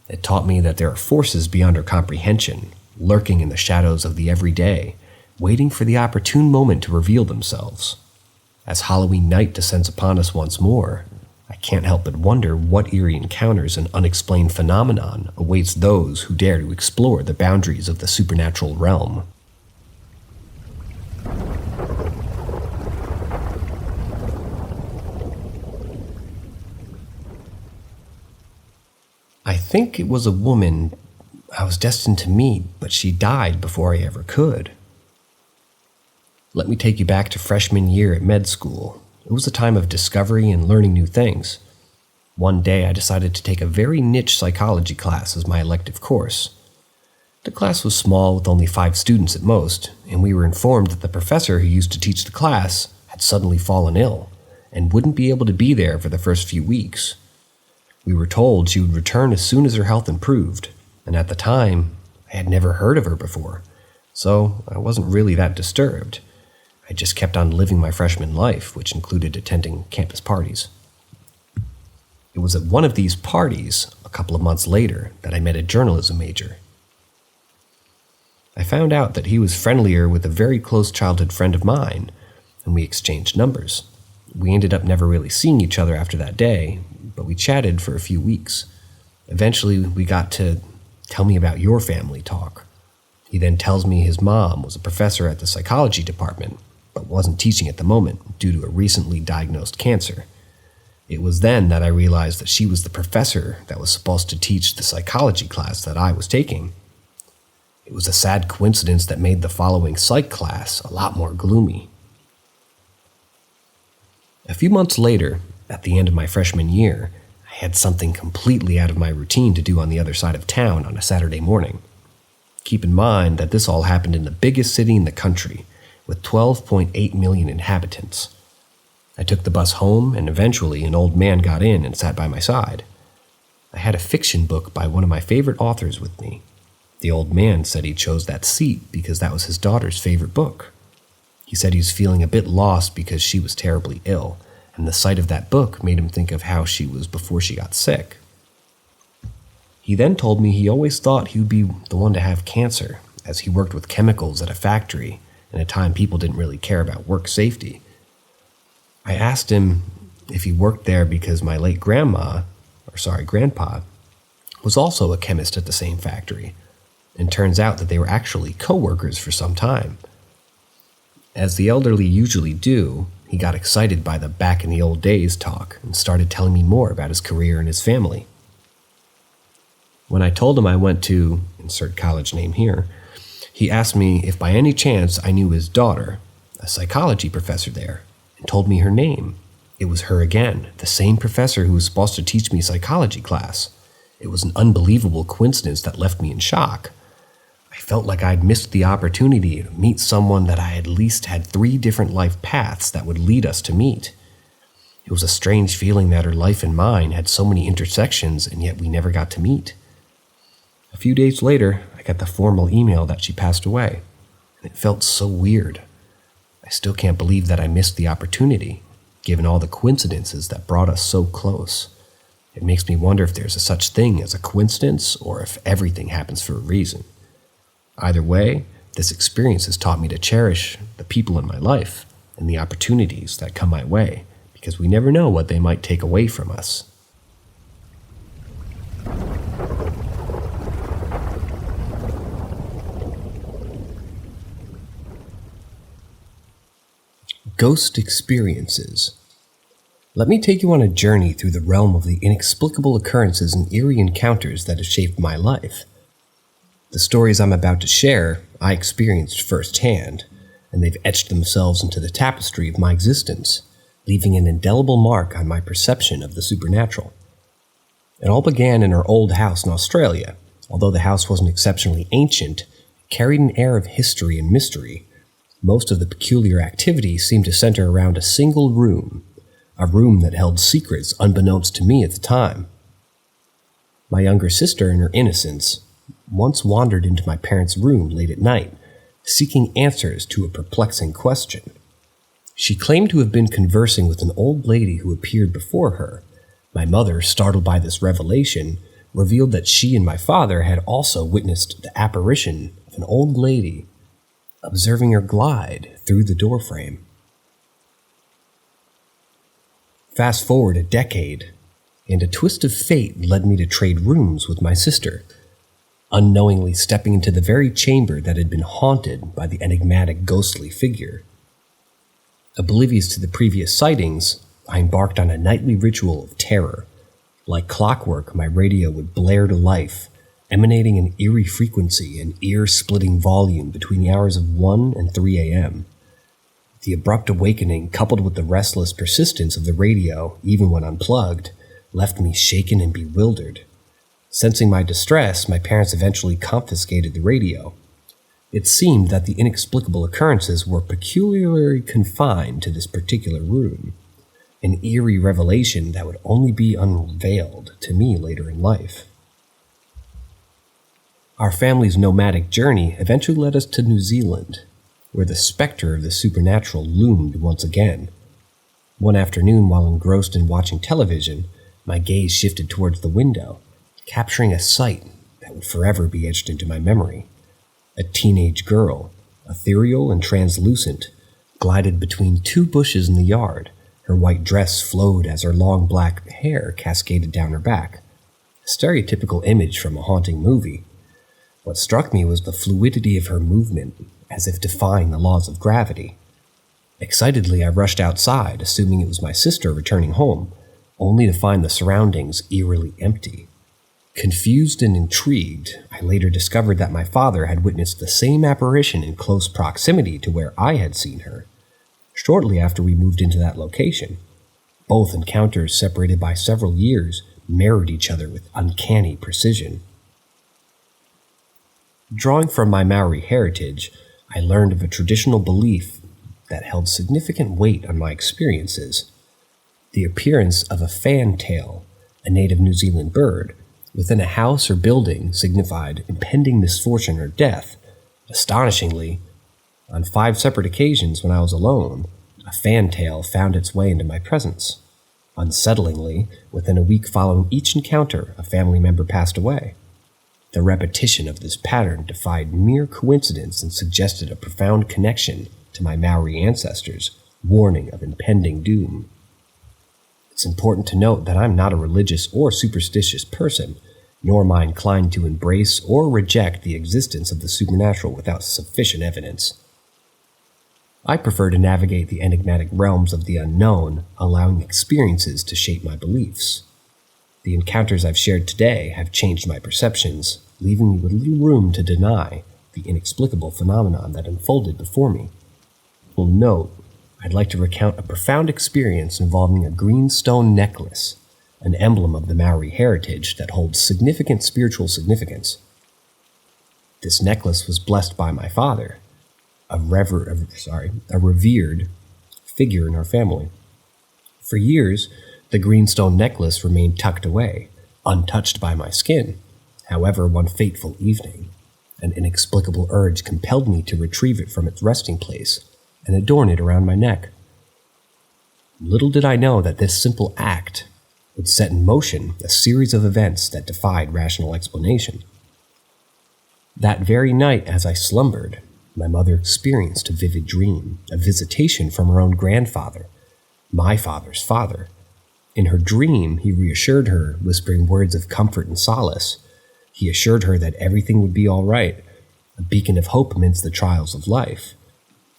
It taught me that there are forces beyond our comprehension, lurking in the shadows of the everyday, waiting for the opportune moment to reveal themselves. As Halloween night descends upon us once more, I can't help but wonder what eerie encounters and unexplained phenomenon awaits those who dare to explore the boundaries of the supernatural realm. I think it was a woman I was destined to meet, but she died before I ever could. Let me take you back to freshman year at med school. It was a time of discovery and learning new things. One day I decided to take a very niche psychology class as my elective course. The class was small with only 5 students at most, and we were informed that the professor who used to teach the class had suddenly fallen ill and wouldn't be able to be there for the first few weeks. We were told she would return as soon as her health improved, and at the time, I had never heard of her before, so I wasn't really that disturbed. I just kept on living my freshman life, which included attending campus parties. It was at one of these parties, a couple of months later, that I met a journalism major. I found out that he was friendlier with a very close childhood friend of mine, and we exchanged numbers. We ended up never really seeing each other after that day, but we chatted for a few weeks. Eventually, we got to tell me about your family talk. He then tells me his mom was a professor at the psychology department, but wasn't teaching at the moment due to a recently diagnosed cancer. It was then that I realized that she was the professor that was supposed to teach the psychology class that I was taking. It was a sad coincidence that made the following psych class a lot more gloomy. A few months later, at the end of my freshman year, I had something completely out of my routine to do on the other side of town on a Saturday morning. Keep in mind that this all happened in the biggest city in the country, with 12.8 million inhabitants. I took the bus home, and eventually an old man got in and sat by my side. I had a fiction book by one of my favorite authors with me. The old man said he chose that seat because that was his daughter's favorite book. He said he was feeling a bit lost because she was terribly ill, and the sight of that book made him think of how she was before she got sick. He then told me he always thought he would be the one to have cancer, as he worked with chemicals at a factory in a time people didn't really care about work safety. I asked him if he worked there because my late grandpa, was also a chemist at the same factory, and turns out that they were actually co-workers for some time. As the elderly usually do, he got excited by the back in the old days talk and started telling me more about his career and his family. When I told him I went to, insert college name here, he asked me if by any chance I knew his daughter, a psychology professor there, and told me her name. It was her again, the same professor who was supposed to teach me psychology class. It was an unbelievable coincidence that left me in shock. I felt like I'd missed the opportunity to meet someone that I at least had 3 different life paths that would lead us to meet. It was a strange feeling that her life and mine had so many intersections, and yet we never got to meet. A few days later, I got the formal email that she passed away, and it felt so weird. I still can't believe that I missed the opportunity, given all the coincidences that brought us so close. It makes me wonder if there's a such thing as a coincidence, or if everything happens for a reason. Either way, this experience has taught me to cherish the people in my life and the opportunities that come my way, because we never know what they might take away from us. Ghost experiences. Let me take you on a journey through the realm of the inexplicable occurrences and eerie encounters that have shaped my life. The stories I'm about to share, I experienced firsthand, and they've etched themselves into the tapestry of my existence, leaving an indelible mark on my perception of the supernatural. It all began in our old house in Australia. Although the house wasn't exceptionally ancient, it carried an air of history and mystery. Most of the peculiar activity seemed to center around a single room, a room that held secrets unbeknownst to me at the time. My younger sister, in her innocence, once wandered into my parents' room late at night, seeking answers to a perplexing question. She claimed to have been conversing with an old lady who appeared before her. My mother, startled by this revelation, revealed that she and my father had also witnessed the apparition of an old lady, observing her glide through the doorframe. Fast forward a decade, and a twist of fate led me to trade rooms with my sister, unknowingly stepping into the very chamber that had been haunted by the enigmatic ghostly figure. Oblivious to the previous sightings, I embarked on a nightly ritual of terror. Like clockwork, my radio would blare to life, emanating an eerie frequency and ear-splitting volume between the hours of 1 and 3 a.m. The abrupt awakening, coupled with the restless persistence of the radio, even when unplugged, left me shaken and bewildered. Sensing my distress, my parents eventually confiscated the radio. It seemed that the inexplicable occurrences were peculiarly confined to this particular room, an eerie revelation that would only be unveiled to me later in life. Our family's nomadic journey eventually led us to New Zealand, where the specter of the supernatural loomed once again. One afternoon, while engrossed in watching television, my gaze shifted towards the window, capturing a sight that would forever be etched into my memory. A teenage girl, ethereal and translucent, glided between 2 bushes in the yard. Her white dress flowed as her long black hair cascaded down her back. A stereotypical image from a haunting movie. What struck me was the fluidity of her movement, as if defying the laws of gravity. Excitedly, I rushed outside, assuming it was my sister returning home, only to find the surroundings eerily empty. Confused and intrigued, I later discovered that my father had witnessed the same apparition in close proximity to where I had seen her, shortly after we moved into that location. Both encounters, separated by several years, mirrored each other with uncanny precision. Drawing from my Maori heritage, I learned of a traditional belief that held significant weight on my experiences. The appearance of a fantail, a native New Zealand bird, within a house or building signified impending misfortune or death. Astonishingly, On 5 separate occasions when I was alone, a fantail found its way into my presence. Unsettlingly, within a week following each encounter, a family member passed away. The repetition of this pattern defied mere coincidence and suggested a profound connection to my Maori ancestors, warning of impending doom. It's important to note that I'm not a religious or superstitious person, nor am I inclined to embrace or reject the existence of the supernatural without sufficient evidence. I prefer to navigate the enigmatic realms of the unknown, allowing experiences to shape my beliefs. The encounters I've shared today have changed my perceptions, leaving me with little room to deny the inexplicable phenomenon that unfolded before me. Well, note, I'd like to recount a profound experience involving a green stone necklace, an emblem of the Maori heritage that holds significant spiritual significance. This necklace was blessed by my father, a revered figure in our family. For years, the greenstone necklace remained tucked away, untouched by my skin. However, one fateful evening, an inexplicable urge compelled me to retrieve it from its resting place and adorn it around my neck. Little did I know that this simple act would set in motion a series of events that defied rational explanation. That very night, as I slumbered, my mother experienced a vivid dream, a visitation from her own grandfather, my father's father. In her dream, he reassured her, whispering words of comfort and solace. He assured her that everything would be all right, a beacon of hope amidst the trials of life.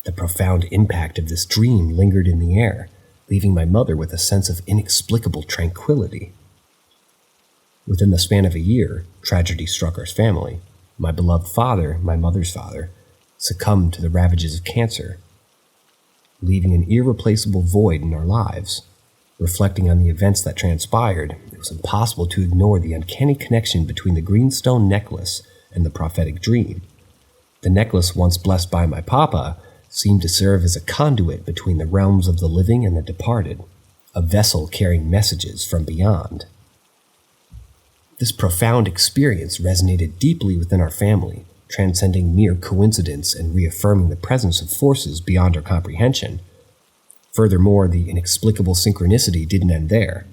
The profound impact of this dream lingered in the air, leaving my mother with a sense of inexplicable tranquility. Within the span of a year, tragedy struck our family. My beloved father, my mother's father, succumbed to the ravages of cancer, leaving an irreplaceable void in our lives. Reflecting on the events that transpired, it was impossible to ignore the uncanny connection between the greenstone necklace and the prophetic dream. The necklace, once blessed by my papa, seemed to serve as a conduit between the realms of the living and the departed, a vessel carrying messages from beyond. This profound experience resonated deeply within our family, transcending mere coincidence and reaffirming the presence of forces beyond our comprehension. Furthermore, the inexplicable synchronicity didn't end there.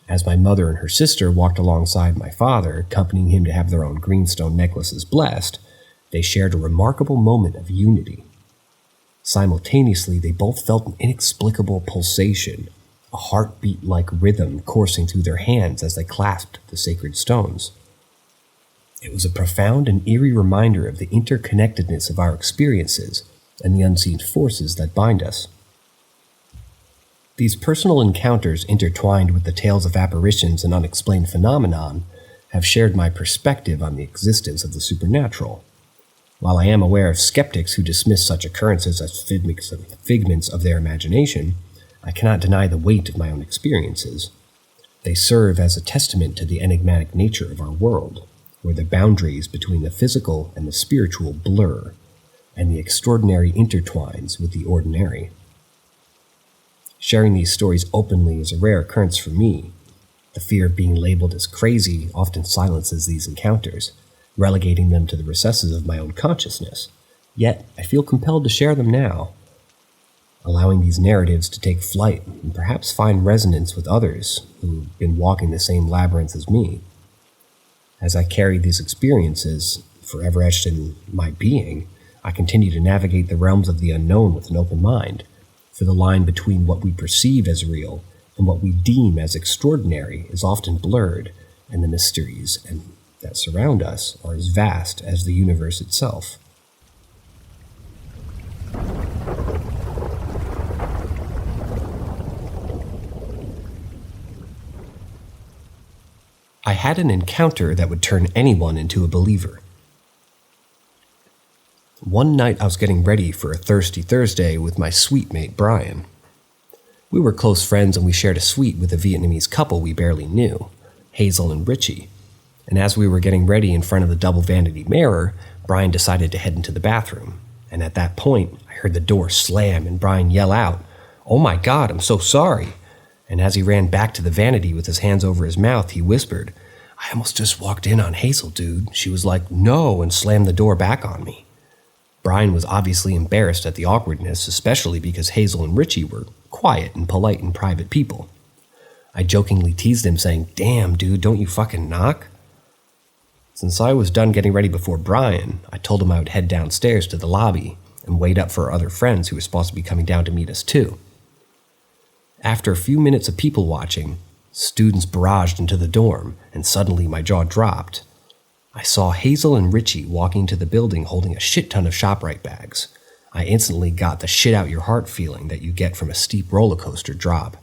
As my mother and her sister walked alongside my father, accompanying him to have their own greenstone necklaces blessed, they shared a remarkable moment of unity. Simultaneously, they both felt an inexplicable pulsation, a heartbeat-like rhythm coursing through their hands as they clasped the sacred stones. It was a profound and eerie reminder of the interconnectedness of our experiences and the unseen forces that bind us. These personal encounters, intertwined with the tales of apparitions and unexplained phenomenon, have shared my perspective on the existence of the supernatural. While I am aware of skeptics who dismiss such occurrences as figments of their imagination, I cannot deny the weight of my own experiences. They serve as a testament to the enigmatic nature of our world, where the boundaries between the physical and the spiritual blur, and the extraordinary intertwines with the ordinary. Sharing these stories openly is a rare occurrence for me. The fear of being labeled as crazy often silences these encounters, relegating them to the recesses of my own consciousness. Yet, I feel compelled to share them now, allowing these narratives to take flight and perhaps find resonance with others who've been walking the same labyrinth as me. As I carry these experiences, forever etched in my being, I continue to navigate the realms of the unknown with an open mind, for the line between what we perceive as real and what we deem as extraordinary is often blurred, and the mysteries that surround us are as vast as the universe itself. I had an encounter that would turn anyone into a believer. One night I was getting ready for a thirsty Thursday with my suite mate Brian. We were close friends and we shared a suite with a Vietnamese couple we barely knew, Hazel and Richie. And as we were getting ready in front of the double vanity mirror, Brian decided to head into the bathroom. And at that point, I heard the door slam and Brian yell out, "Oh my God, I'm so sorry." And as he ran back to the vanity with his hands over his mouth, he whispered, "I almost just walked in on Hazel, dude. She was like, no," and slammed the door back on me. Brian was obviously embarrassed at the awkwardness, especially because Hazel and Richie were quiet and polite and private people. I jokingly teased him, saying, "Damn, dude, don't you fucking knock?" Since I was done getting ready before Brian, I told him I would head downstairs to the lobby and wait up for our other friends who were supposed to be coming down to meet us too. After a few minutes of people watching, students barraged into the dorm, and suddenly my jaw dropped. I saw Hazel and Richie walking to the building holding a shit ton of ShopRite bags. I instantly got the shit out your heart feeling that you get from a steep roller coaster drop.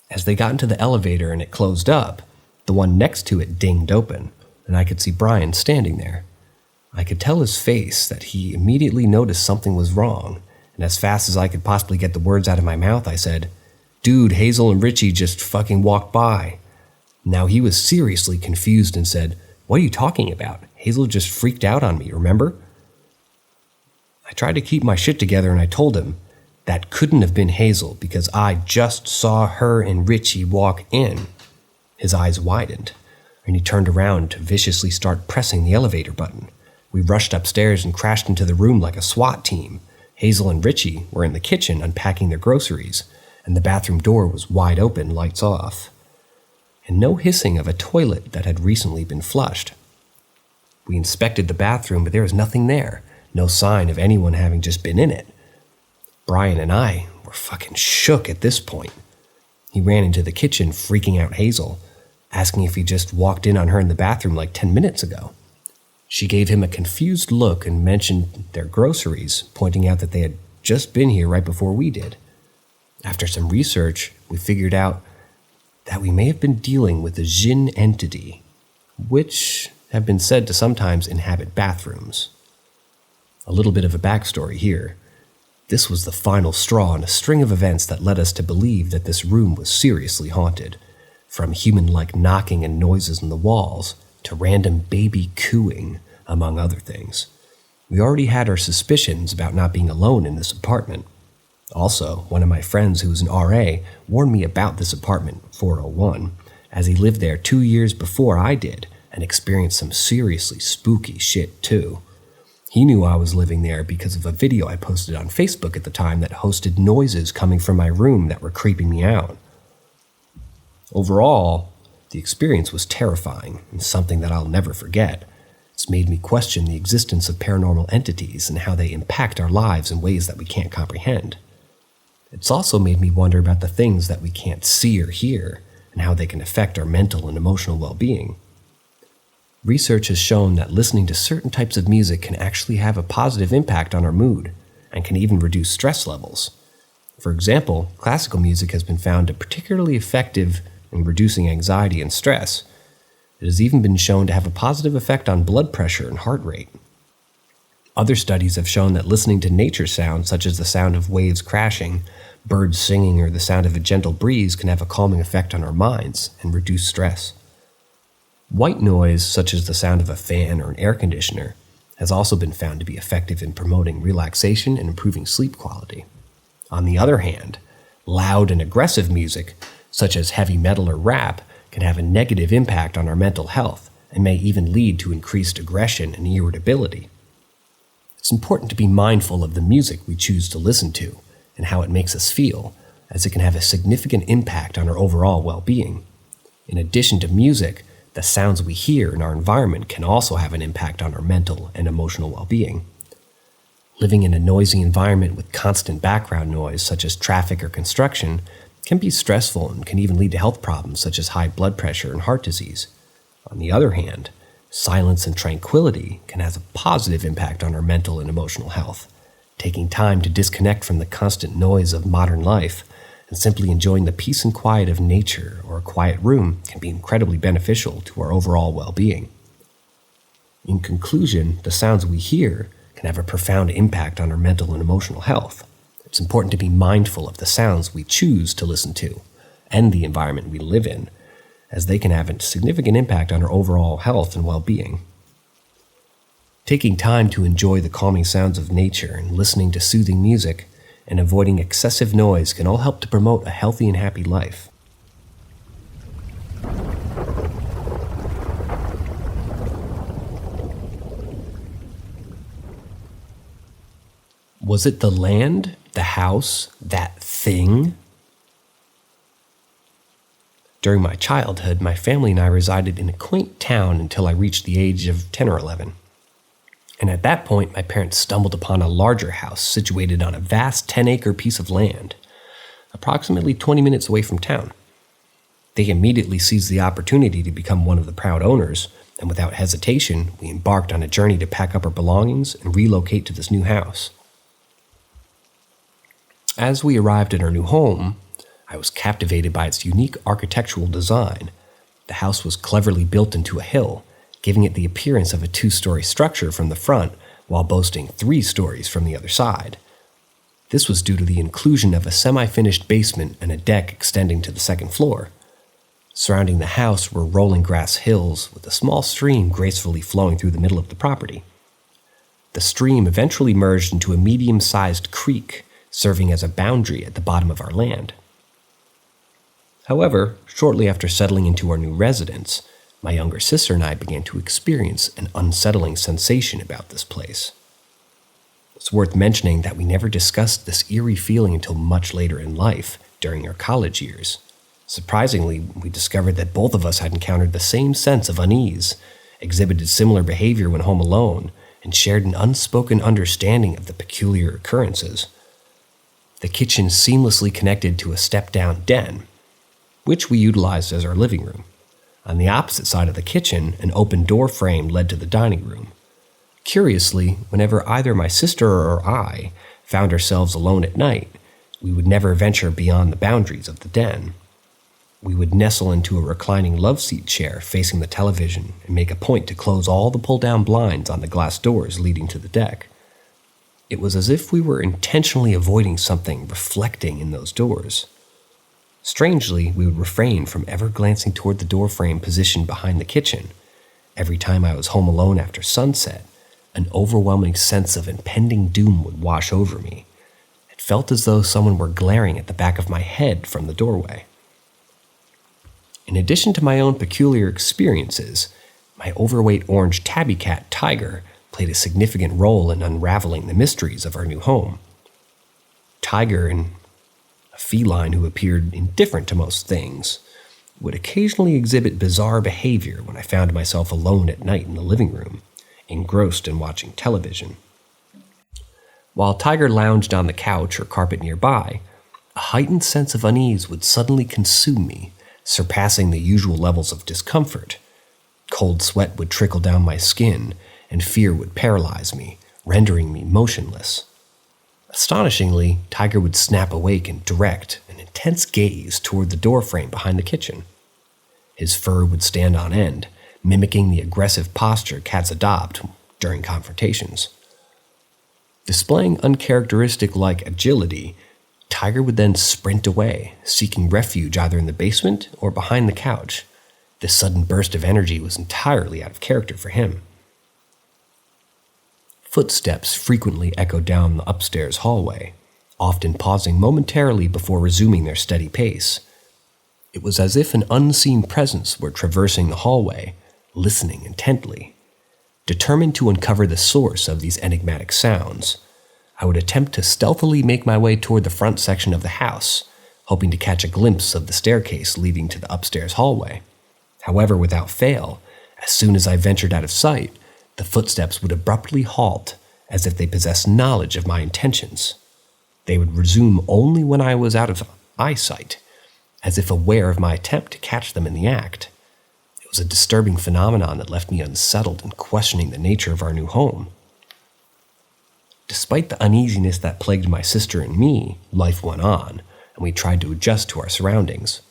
As they got into the elevator and it closed up, the one next to it dinged open, and I could see Brian standing there. I could tell his face that he immediately noticed something was wrong, and as fast as I could possibly get the words out of my mouth, I said, "Dude, Hazel and Richie just fucking walked by." Now he was seriously confused and said, "What are you talking about? Hazel just freaked out on me, remember?" I tried to keep my shit together and I told him that couldn't have been Hazel because I just saw her and Richie walk in. His eyes widened, and he turned around to viciously start pressing the elevator button. We rushed upstairs and crashed into the room like a SWAT team. Hazel and Richie were in the kitchen unpacking their groceries, and the bathroom door was wide open, lights off, and no hissing of a toilet that had recently been flushed. We inspected the bathroom, but there was nothing there, no sign of anyone having just been in it. Brian and I were fucking shook at this point. He ran into the kitchen, freaking out Hazel, asking if he just walked in on her in the bathroom like 10 minutes ago. She gave him a confused look and mentioned their groceries, pointing out that they had just been here right before we did. After some research, we figured out that we may have been dealing with a Jinn entity, which have been said to sometimes inhabit bathrooms. A little bit of a backstory here. This was the final straw in a string of events that led us to believe that this room was seriously haunted, from human-like knocking and noises in the walls to random baby cooing, among other things. We already had our suspicions about not being alone in this apartment. Also, one of my friends who was an RA warned me about this apartment, 401, as he lived there 2 years before I did and experienced some seriously spooky shit too. He knew I was living there because of a video I posted on Facebook at the time that hosted noises coming from my room that were creeping me out. Overall, the experience was terrifying and something that I'll never forget. It's made me question the existence of paranormal entities and how they impact our lives in ways that we can't comprehend. It's also made me wonder about the things that we can't see or hear and how they can affect our mental and emotional well-being. Research has shown that listening to certain types of music can actually have a positive impact on our mood and can even reduce stress levels. For example, classical music has been found to be particularly effective in reducing anxiety and stress. It has even been shown to have a positive effect on blood pressure and heart rate. Other studies have shown that listening to nature sounds, such as the sound of waves crashing, birds singing, or the sound of a gentle breeze, can have a calming effect on our minds and reduce stress. White noise, such as the sound of a fan or an air conditioner, has also been found to be effective in promoting relaxation and improving sleep quality. On the other hand, loud and aggressive music, such as heavy metal or rap, can have a negative impact on our mental health and may even lead to increased aggression and irritability. It's important to be mindful of the music we choose to listen to and how it makes us feel, as it can have a significant impact on our overall well-being. In addition to music, the sounds we hear in our environment can also have an impact on our mental and emotional well-being. Living in a noisy environment with constant background noise, such as traffic or construction, can be stressful and can even lead to health problems such as high blood pressure and heart disease. On the other hand, silence and tranquility can have a positive impact on our mental and emotional health. Taking time to disconnect from the constant noise of modern life and simply enjoying the peace and quiet of nature or a quiet room can be incredibly beneficial to our overall well-being. In conclusion, the sounds we hear can have a profound impact on our mental and emotional health. It's important to be mindful of the sounds we choose to listen to and the environment we live in, as they can have a significant impact on our overall health and well-being. Taking time to enjoy the calming sounds of nature and listening to soothing music and avoiding excessive noise can all help to promote a healthy and happy life. Was it the land, the house, that thing? During my childhood, my family and I resided in a quaint town until I reached the age of 10 or 11. And at that point, my parents stumbled upon a larger house situated on a vast 10-acre piece of land, approximately 20 minutes away from town. They immediately seized the opportunity to become one of the proud owners, and without hesitation, we embarked on a journey to pack up our belongings and relocate to this new house. As we arrived at our new home, I was captivated by its unique architectural design. The house was cleverly built into a hill, giving it the appearance of a 2-story structure from the front while boasting 3 stories from the other side. This was due to the inclusion of a semi-finished basement and a deck extending to the second floor. Surrounding the house were rolling grass hills with a small stream gracefully flowing through the middle of the property. The stream eventually merged into a medium-sized creek, serving as a boundary at the bottom of our land. However, shortly after settling into our new residence, my younger sister and I began to experience an unsettling sensation about this place. It's worth mentioning that we never discussed this eerie feeling until much later in life, during our college years. Surprisingly, we discovered that both of us had encountered the same sense of unease, exhibited similar behavior when home alone, and shared an unspoken understanding of the peculiar occurrences. The kitchen seamlessly connected to a step-down den, which we utilized as our living room. On the opposite side of the kitchen, an open door frame led to the dining room. Curiously, whenever either my sister or I found ourselves alone at night, we would never venture beyond the boundaries of the den. We would nestle into a reclining love-seat chair facing the television and make a point to close all the pull-down blinds on the glass doors leading to the deck. It was as if we were intentionally avoiding something reflecting in those doors. Strangely, we would refrain from ever glancing toward the doorframe positioned behind the kitchen. Every time I was home alone after sunset, an overwhelming sense of impending doom would wash over me. It felt as though someone were glaring at the back of my head from the doorway. In addition to my own peculiar experiences, my overweight orange tabby cat, Tiger, played a significant role in unraveling the mysteries of our new home. Tiger, a feline who appeared indifferent to most things, would occasionally exhibit bizarre behavior when I found myself alone at night in the living room, engrossed in watching television. While Tiger lounged on the couch or carpet nearby, a heightened sense of unease would suddenly consume me, surpassing the usual levels of discomfort. Cold sweat would trickle down my skin, and fear would paralyze me, rendering me motionless. Astonishingly, Tiger would snap awake and direct an intense gaze toward the doorframe behind the kitchen. His fur would stand on end, mimicking the aggressive posture cats adopt during confrontations. Displaying uncharacteristic-like agility, Tiger would then sprint away, seeking refuge either in the basement or behind the couch. This sudden burst of energy was entirely out of character for him. Footsteps frequently echoed down the upstairs hallway, often pausing momentarily before resuming their steady pace. It was as if an unseen presence were traversing the hallway, listening intently. Determined to uncover the source of these enigmatic sounds, I would attempt to stealthily make my way toward the front section of the house, hoping to catch a glimpse of the staircase leading to the upstairs hallway. However, without fail, as soon as I ventured out of sight, the footsteps would abruptly halt, as if they possessed knowledge of my intentions. They would resume only when I was out of eyesight, as if aware of my attempt to catch them in the act. It was a disturbing phenomenon that left me unsettled and questioning the nature of our new home. Despite the uneasiness that plagued my sister and me, life went on, and we tried to adjust to our surroundings.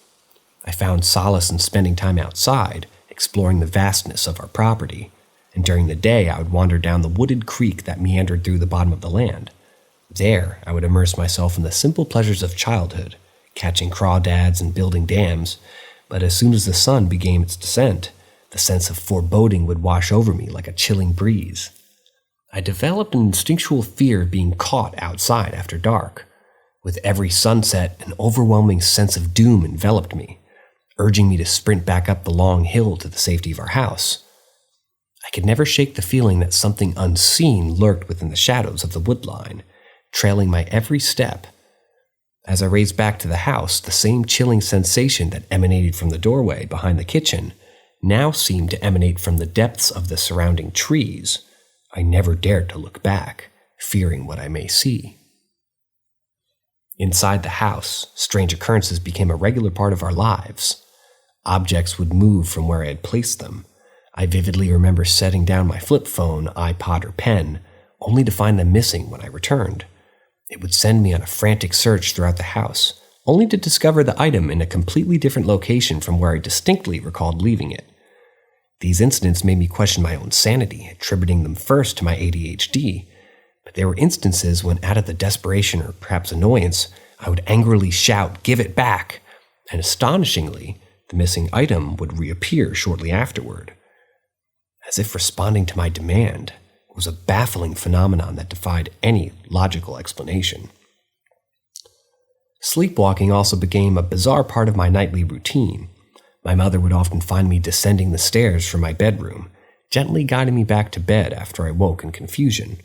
I found solace in spending time outside, exploring the vastness of our property, and during the day I would wander down the wooded creek that meandered through the bottom of the land. There, I would immerse myself in the simple pleasures of childhood, catching crawdads and building dams, but as soon as the sun began its descent, the sense of foreboding would wash over me like a chilling breeze. I developed an instinctual fear of being caught outside after dark. With every sunset, an overwhelming sense of doom enveloped me, urging me to sprint back up the long hill to the safety of our house. I could never shake the feeling that something unseen lurked within the shadows of the woodline, trailing my every step. As I raced back to the house, the same chilling sensation that emanated from the doorway behind the kitchen now seemed to emanate from the depths of the surrounding trees. I never dared to look back, fearing what I may see. Inside the house, strange occurrences became a regular part of our lives. Objects would move from where I had placed them. I vividly remember setting down my flip phone, iPod, or pen, only to find them missing when I returned. It would send me on a frantic search throughout the house, only to discover the item in a completely different location from where I distinctly recalled leaving it. These incidents made me question my own sanity, attributing them first to my ADHD, but there were instances when, out of the desperation or perhaps annoyance, I would angrily shout, "Give it back!" And astonishingly, the missing item would reappear shortly afterward. As if responding to my demand, it was a baffling phenomenon that defied any logical explanation. Sleepwalking also became a bizarre part of my nightly routine. My mother would often find me descending the stairs from my bedroom, gently guiding me back to bed after I woke in confusion.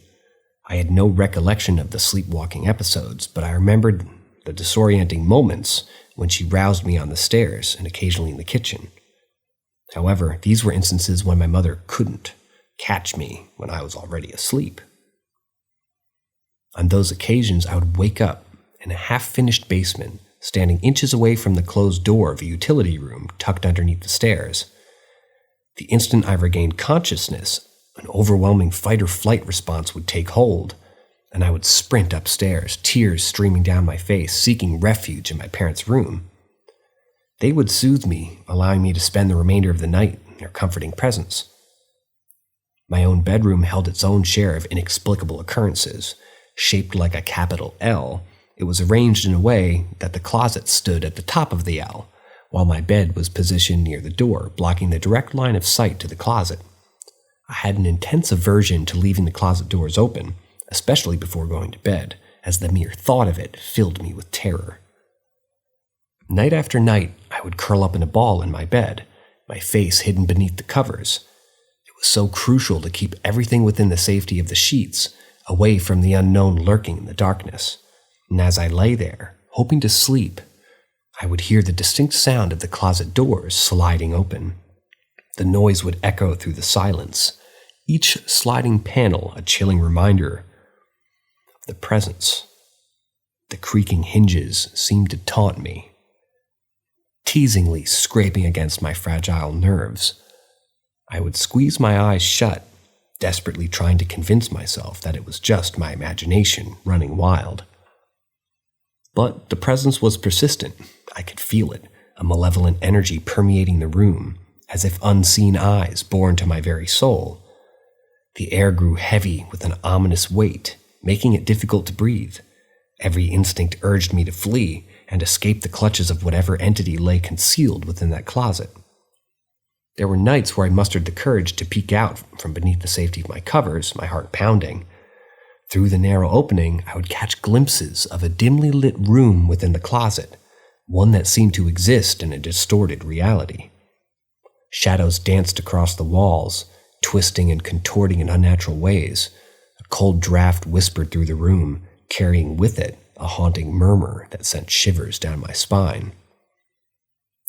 I had no recollection of the sleepwalking episodes, but I remembered the disorienting moments when she roused me on the stairs and occasionally in the kitchen. However, these were instances when my mother couldn't catch me when I was already asleep. On those occasions, I would wake up in a half-finished basement, standing inches away from the closed door of a utility room tucked underneath the stairs. The instant I regained consciousness, an overwhelming fight-or-flight response would take hold, and I would sprint upstairs, tears streaming down my face, seeking refuge in my parents' room. They would soothe me, allowing me to spend the remainder of the night in their comforting presence. My own bedroom held its own share of inexplicable occurrences. Shaped like a capital L, it was arranged in a way that the closet stood at the top of the L, while my bed was positioned near the door, blocking the direct line of sight to the closet. I had an intense aversion to leaving the closet doors open, especially before going to bed, as the mere thought of it filled me with terror. Night after night, I would curl up in a ball in my bed, my face hidden beneath the covers. It was so crucial to keep everything within the safety of the sheets, away from the unknown lurking in the darkness. And as I lay there, hoping to sleep, I would hear the distinct sound of the closet doors sliding open. The noise would echo through the silence, each sliding panel a chilling reminder of the presence. The creaking hinges seemed to taunt me, teasingly scraping against my fragile nerves. I would squeeze my eyes shut, desperately trying to convince myself that it was just my imagination running wild. But the presence was persistent. I could feel it, a malevolent energy permeating the room, as if unseen eyes bore into my very soul. The air grew heavy with an ominous weight, making it difficult to breathe. Every instinct urged me to flee and escape the clutches of whatever entity lay concealed within that closet. There were nights where I mustered the courage to peek out from beneath the safety of my covers, my heart pounding. Through the narrow opening, I would catch glimpses of a dimly lit room within the closet, one that seemed to exist in a distorted reality. Shadows danced across the walls, twisting and contorting in unnatural ways. A cold draft whispered through the room, carrying with it a haunting murmur that sent shivers down my spine.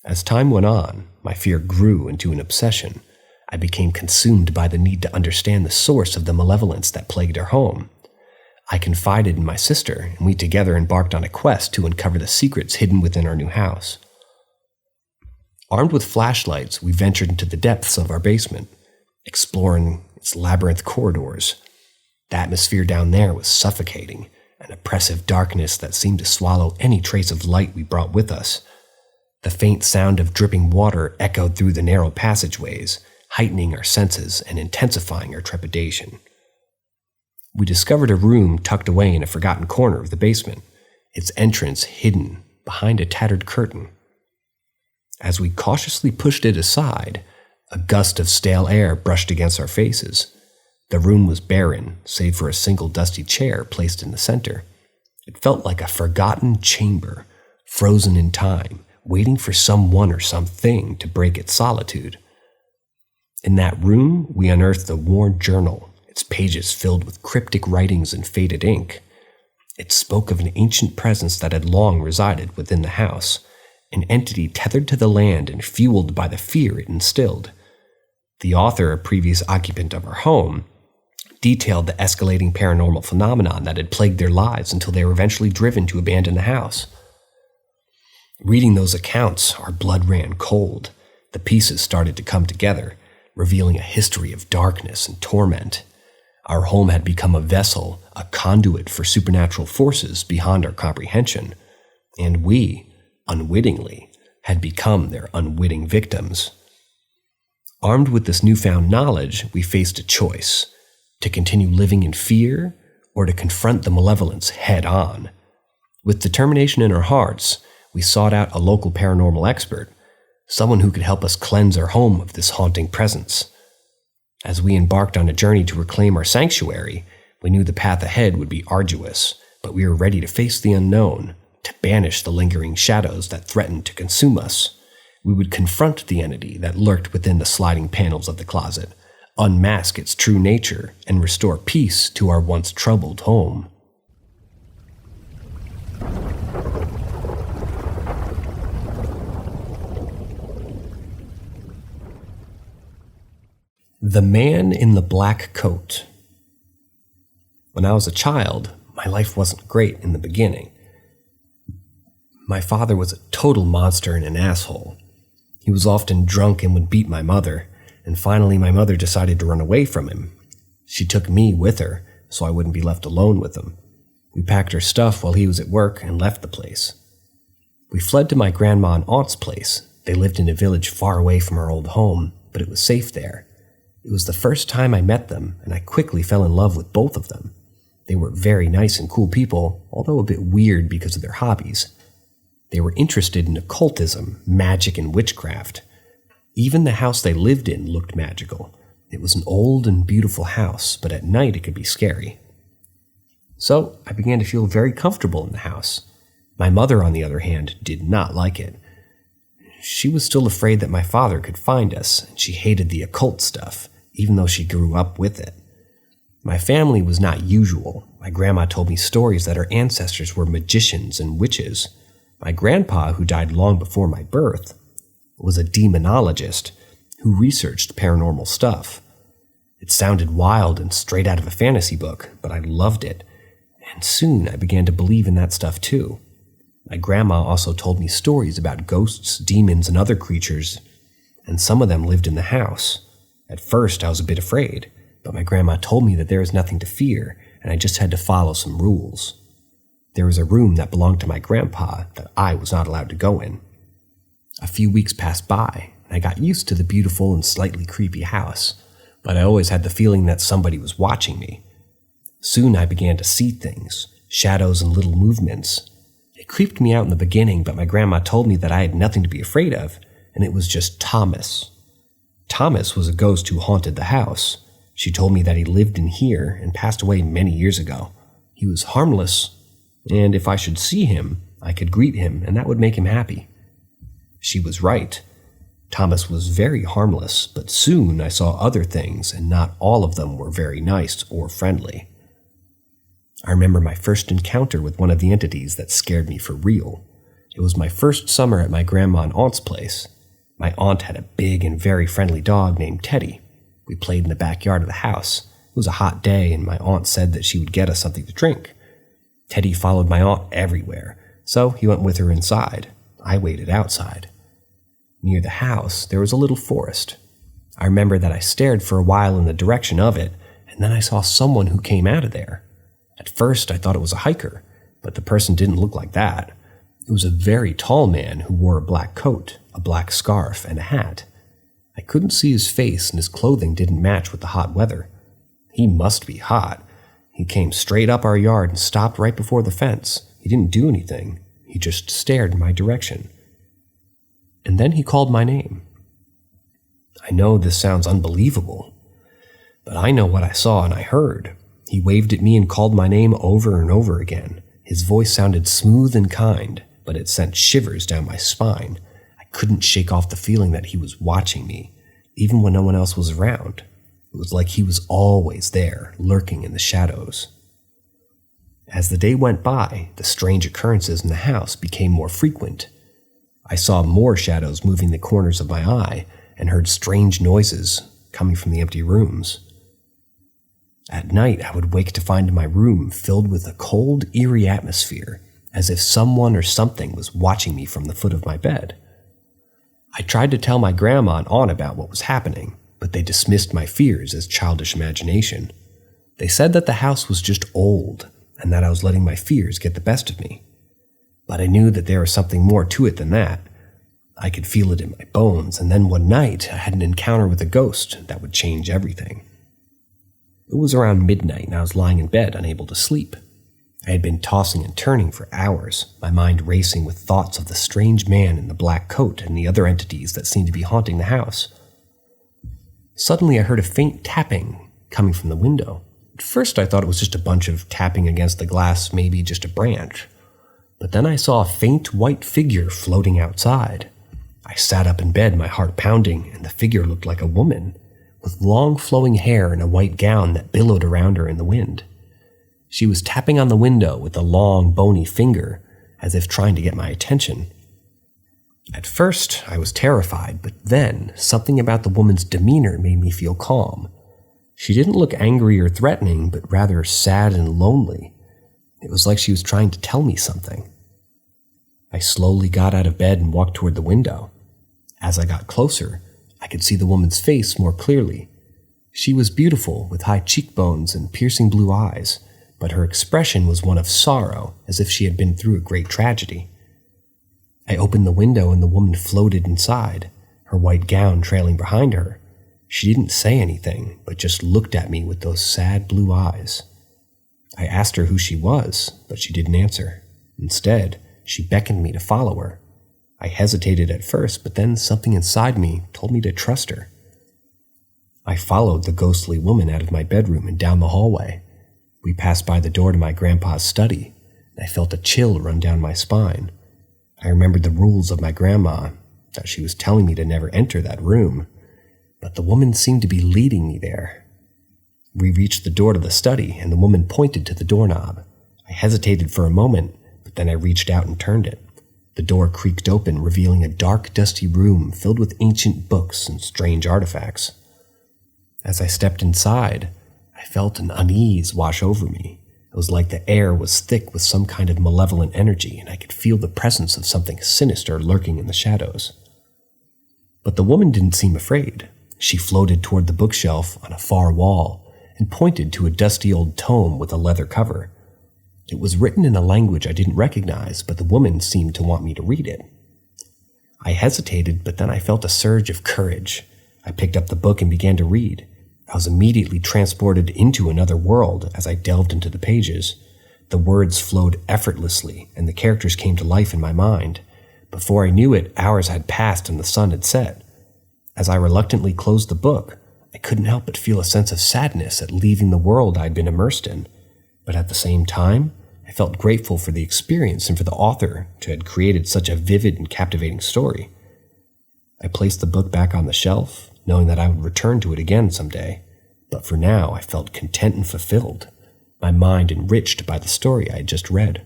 As time went on, my fear grew into an obsession. I became consumed by the need to understand the source of the malevolence that plagued our home. I confided in my sister, and we together embarked on a quest to uncover the secrets hidden within our new house. Armed with flashlights, we ventured into the depths of our basement, exploring its labyrinth corridors. The atmosphere down there was suffocating, an oppressive darkness that seemed to swallow any trace of light we brought with us. The faint sound of dripping water echoed through the narrow passageways, heightening our senses and intensifying our trepidation. We discovered a room tucked away in a forgotten corner of the basement, its entrance hidden behind a tattered curtain. As we cautiously pushed it aside, a gust of stale air brushed against our faces. The room was barren, save for a single dusty chair placed in the center. It felt like a forgotten chamber, frozen in time, waiting for someone or something to break its solitude. In that room, we unearthed a worn journal, its pages filled with cryptic writings and faded ink. It spoke of an ancient presence that had long resided within the house, an entity tethered to the land and fueled by the fear it instilled. The author, a previous occupant of our home, detailed the escalating paranormal phenomenon that had plagued their lives until they were eventually driven to abandon the house. Reading those accounts, our blood ran cold. The pieces started to come together, revealing a history of darkness and torment. Our home had become a vessel, a conduit for supernatural forces beyond our comprehension, and we, unwittingly, had become their unwitting victims. Armed with this newfound knowledge, we faced a choice: to continue living in fear or to confront the malevolence head on. With determination in our hearts, we sought out a local paranormal expert, someone who could help us cleanse our home of this haunting presence. As we embarked on a journey to reclaim our sanctuary, we knew the path ahead would be arduous, but we were ready to face the unknown, to banish the lingering shadows that threatened to consume us. We would confront the entity that lurked within the sliding panels of the closet, unmask its true nature, and restore peace to our once troubled home. The Man in the Black Coat. When I was a child, my life wasn't great in the beginning. My father was a total monster and an asshole. He was often drunk and would beat my mother, and finally my mother decided to run away from him. She took me with her, so I wouldn't be left alone with him. We packed our stuff while he was at work and left the place. We fled to my grandma and aunt's place. They lived in a village far away from our old home, but it was safe there. It was the first time I met them, and I quickly fell in love with both of them. They were very nice and cool people, although a bit weird because of their hobbies. They were interested in occultism, magic, and witchcraft. Even the house they lived in looked magical. It was an old and beautiful house, but at night it could be scary. So I began to feel very comfortable in the house. My mother, on the other hand, did not like it. She was still afraid that my father could find us, and she hated the occult stuff, even though she grew up with it. My family was not usual. My grandma told me stories that her ancestors were magicians and witches. My grandpa, who died long before my birth, was a demonologist who researched paranormal stuff. It sounded wild and straight out of a fantasy book, but I loved it, and soon I began to believe in that stuff too. My grandma also told me stories about ghosts, demons, and other creatures, and some of them lived in the house. At first, I was a bit afraid, but my grandma told me that there was nothing to fear, and I just had to follow some rules. There was a room that belonged to my grandpa that I was not allowed to go in. A few weeks passed by, and I got used to the beautiful and slightly creepy house, but I always had the feeling that somebody was watching me. Soon I began to see things, shadows and little movements. It creeped me out in the beginning, but my grandma told me that I had nothing to be afraid of, and it was just Thomas. Thomas was a ghost who haunted the house. She told me that he lived in here and passed away many years ago. He was harmless, and if I should see him, I could greet him, and that would make him happy. She was right. Thomas was very harmless, but soon I saw other things, and not all of them were very nice or friendly. I remember my first encounter with one of the entities that scared me for real. It was my first summer at my grandma and aunt's place. My aunt had a big and very friendly dog named Teddy. We played in the backyard of the house. It was a hot day, and my aunt said that she would get us something to drink. Teddy followed my aunt everywhere, so he went with her inside. I waited outside. Near the house, there was a little forest. I remember that I stared for a while in the direction of it, and then I saw someone who came out of there. At first, I thought it was a hiker, but the person didn't look like that. It was a very tall man who wore a black coat, a black scarf, and a hat. I couldn't see his face, and his clothing didn't match with the hot weather. He must be hot. He came straight up our yard and stopped right before the fence. He didn't do anything. He just stared in my direction. And then he called my name. I know this sounds unbelievable, but I know what I saw and I heard. He waved at me and called my name over and over again. His voice sounded smooth and kind, but it sent shivers down my spine. I couldn't shake off the feeling that he was watching me, even when no one else was around. It was like he was always there, lurking in the shadows. As the day went by, the strange occurrences in the house became more frequent. I saw more shadows moving the corners of my eye and heard strange noises coming from the empty rooms. At night, I would wake to find my room filled with a cold, eerie atmosphere, as if someone or something was watching me from the foot of my bed. I tried to tell my grandma and aunt about what was happening, but they dismissed my fears as childish imagination. They said that the house was just old and that I was letting my fears get the best of me. But I knew that there was something more to it than that. I could feel it in my bones, and then one night I had an encounter with a ghost that would change everything. It was around midnight and I was lying in bed, unable to sleep. I had been tossing and turning for hours, my mind racing with thoughts of the strange man in the black coat and the other entities that seemed to be haunting the house. Suddenly I heard a faint tapping coming from the window. At first I thought it was just a bunch of tapping against the glass, maybe just a branch. But then I saw a faint white figure floating outside. I sat up in bed, my heart pounding, and the figure looked like a woman, with long flowing hair and a white gown that billowed around her in the wind. She was tapping on the window with a long, bony finger, as if trying to get my attention. At first, I was terrified, but then something about the woman's demeanor made me feel calm. She didn't look angry or threatening, but rather sad and lonely. It was like she was trying to tell me something. I slowly got out of bed and walked toward the window. As I got closer, I could see the woman's face more clearly. She was beautiful, with high cheekbones and piercing blue eyes, but her expression was one of sorrow, as if she had been through a great tragedy. I opened the window and the woman floated inside, her white gown trailing behind her. She didn't say anything, but just looked at me with those sad blue eyes. I asked her who she was, but she didn't answer. Instead, she beckoned me to follow her. I hesitated at first, but then something inside me told me to trust her. I followed the ghostly woman out of my bedroom and down the hallway. We passed by the door to my grandpa's study, and I felt a chill run down my spine. I remembered the rules of my grandma, that she was telling me to never enter that room, but the woman seemed to be leading me there. We reached the door to the study, and the woman pointed to the doorknob. I hesitated for a moment, but then I reached out and turned it. The door creaked open, revealing a dark, dusty room filled with ancient books and strange artifacts. As I stepped inside, I felt an unease wash over me. It was like the air was thick with some kind of malevolent energy, and I could feel the presence of something sinister lurking in the shadows. But the woman didn't seem afraid. She floated toward the bookshelf on a far wall and pointed to a dusty old tome with a leather cover. It was written in a language I didn't recognize, but the woman seemed to want me to read it. I hesitated, but then I felt a surge of courage. I picked up the book and began to read. I was immediately transported into another world as I delved into the pages. The words flowed effortlessly, and the characters came to life in my mind. Before I knew it, hours had passed and the sun had set. As I reluctantly closed the book, I couldn't help but feel a sense of sadness at leaving the world I'd been immersed in. But at the same time, I felt grateful for the experience and for the author to have created such a vivid and captivating story. I placed the book back on the shelf, knowing that I would return to it again someday. But for now, I felt content and fulfilled, my mind enriched by the story I had just read.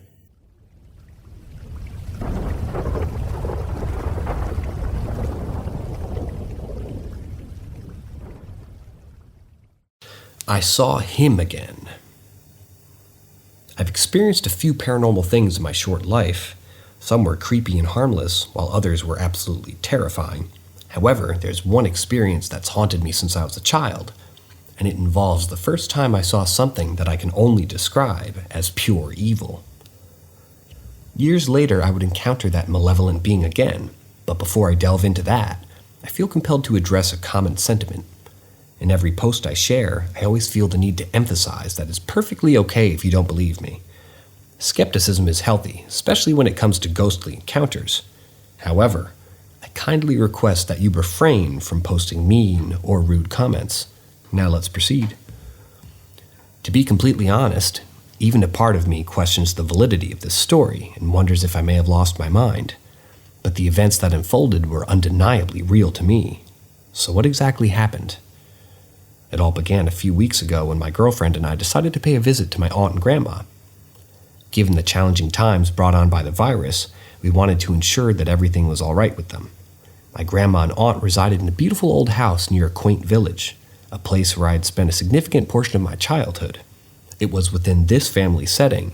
I saw him again. I've experienced a few paranormal things in my short life. Some were creepy and harmless, while others were absolutely terrifying. However, there's one experience that's haunted me since I was a child, and it involves the first time I saw something that I can only describe as pure evil. Years later, I would encounter that malevolent being again, but before I delve into that, I feel compelled to address a common sentiment. In every post I share, I always feel the need to emphasize that it's perfectly okay if you don't believe me. Skepticism is healthy, especially when it comes to ghostly encounters. However, I kindly request that you refrain from posting mean or rude comments. Now let's proceed. To be completely honest, even a part of me questions the validity of this story and wonders if I may have lost my mind. But the events that unfolded were undeniably real to me. So what exactly happened? It all began a few weeks ago when my girlfriend and I decided to pay a visit to my aunt and grandma. Given the challenging times brought on by the virus, we wanted to ensure that everything was all right with them. My grandma and aunt resided in a beautiful old house near a quaint village, a place where I had spent a significant portion of my childhood. It was within this family setting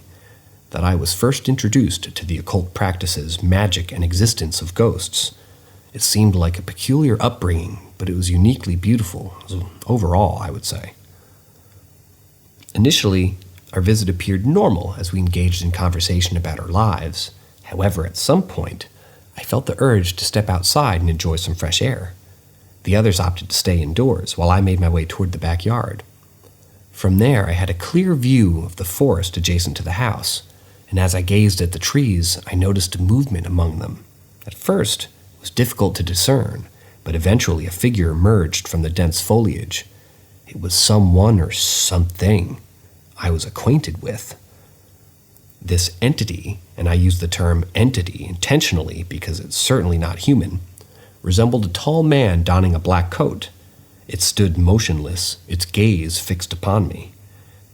that I was first introduced to the occult practices, magic, and existence of ghosts. It seemed like a peculiar upbringing, but it was uniquely beautiful, overall, I would say. Initially, our visit appeared normal as we engaged in conversation about our lives. However, at some point, I felt the urge to step outside and enjoy some fresh air. The others opted to stay indoors while I made my way toward the backyard. From there, I had a clear view of the forest adjacent to the house, and as I gazed at the trees, I noticed a movement among them. At first, it was difficult to discern, but eventually a figure emerged from the dense foliage. It was someone or something I was acquainted with. This entity, and I use the term entity intentionally because it's certainly not human, resembled a tall man donning a black coat. It stood motionless, its gaze fixed upon me.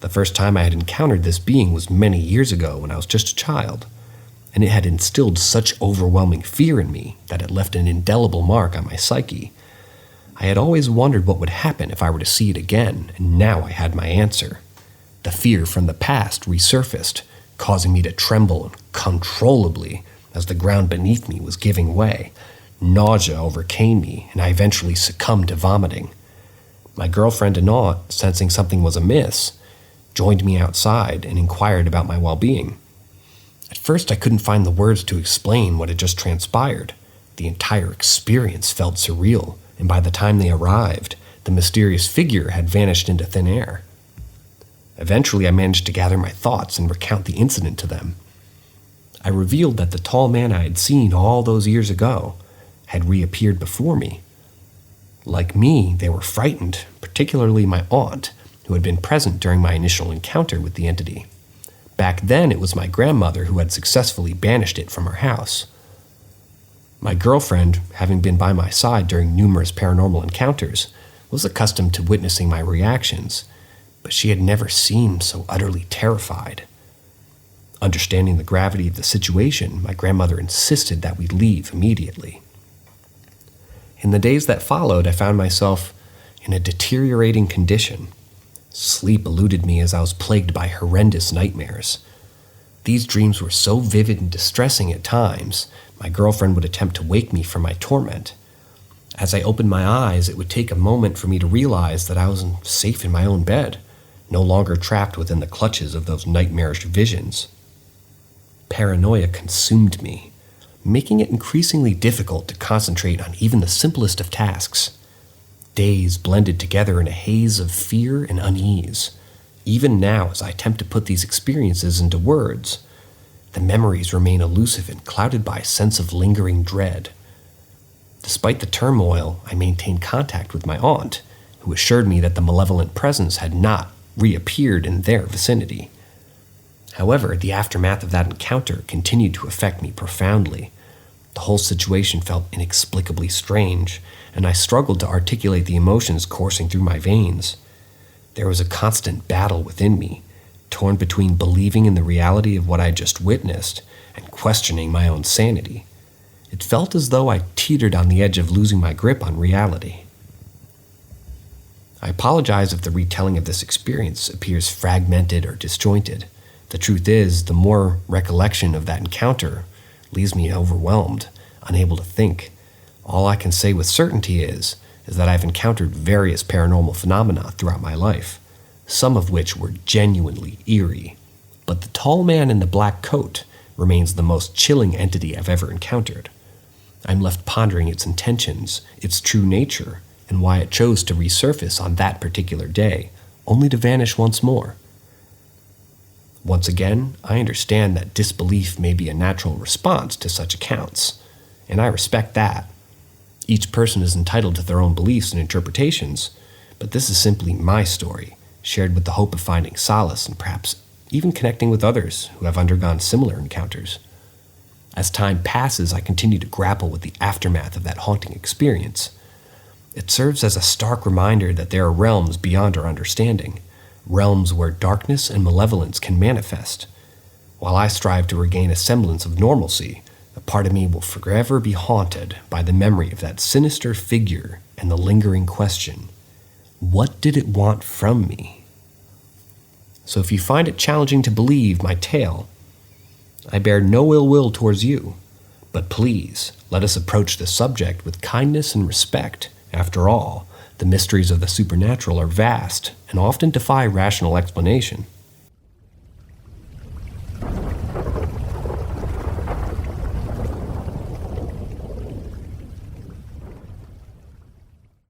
The first time I had encountered this being was many years ago when I was just a child, and it had instilled such overwhelming fear in me that it left an indelible mark on my psyche. I had always wondered what would happen if I were to see it again, and now I had my answer. The fear from the past resurfaced, causing me to tremble uncontrollably as the ground beneath me was giving way. Nausea overcame me, and I eventually succumbed to vomiting. My girlfriend and aunt, sensing something was amiss, joined me outside and inquired about my well-being. At first, I couldn't find the words to explain what had just transpired. The entire experience felt surreal, and by the time they arrived, the mysterious figure had vanished into thin air. Eventually, I managed to gather my thoughts and recount the incident to them. I revealed that the tall man I had seen all those years ago had reappeared before me. Like me, they were frightened, particularly my aunt, who had been present during my initial encounter with the entity. Back then, it was my grandmother who had successfully banished it from her house. My girlfriend, having been by my side during numerous paranormal encounters, was accustomed to witnessing my reactions, but she had never seemed so utterly terrified. Understanding the gravity of the situation, my grandmother insisted that we leave immediately. In the days that followed, I found myself in a deteriorating condition. Sleep eluded me as I was plagued by horrendous nightmares. These dreams were so vivid and distressing at times, my girlfriend would attempt to wake me from my torment. As I opened my eyes, it would take a moment for me to realize that I was safe in my own bed, no longer trapped within the clutches of those nightmarish visions. Paranoia consumed me, making it increasingly difficult to concentrate on even the simplest of tasks. Days blended together in a haze of fear and unease. Even now, as I attempt to put these experiences into words, the memories remain elusive and clouded by a sense of lingering dread. Despite the turmoil, I maintained contact with my aunt, who assured me that the malevolent presence had not reappeared in their vicinity. However, the aftermath of that encounter continued to affect me profoundly. The whole situation felt inexplicably strange, and I struggled to articulate the emotions coursing through my veins. There was a constant battle within me, torn between believing in the reality of what I had just witnessed and questioning my own sanity. It felt as though I teetered on the edge of losing my grip on reality. I apologize if the retelling of this experience appears fragmented or disjointed. The truth is, the more recollection of that encounter leaves me overwhelmed, unable to think. All I can say with certainty is that I've encountered various paranormal phenomena throughout my life, some of which were genuinely eerie. But the tall man in the black coat remains the most chilling entity I've ever encountered. I'm left pondering its intentions, its true nature, and why it chose to resurface on that particular day, only to vanish once more. Once again, I understand that disbelief may be a natural response to such accounts, and I respect that. Each person is entitled to their own beliefs and interpretations, but this is simply my story, shared with the hope of finding solace and perhaps even connecting with others who have undergone similar encounters. As time passes, I continue to grapple with the aftermath of that haunting experience. It serves as a stark reminder that there are realms beyond our understanding, realms where darkness and malevolence can manifest. While I strive to regain a semblance of normalcy, a part of me will forever be haunted by the memory of that sinister figure and the lingering question, what did it want from me? So if you find it challenging to believe my tale, I bear no ill will towards you, but please let us approach the subject with kindness and respect. After all, the mysteries of the supernatural are vast and often defy rational explanation.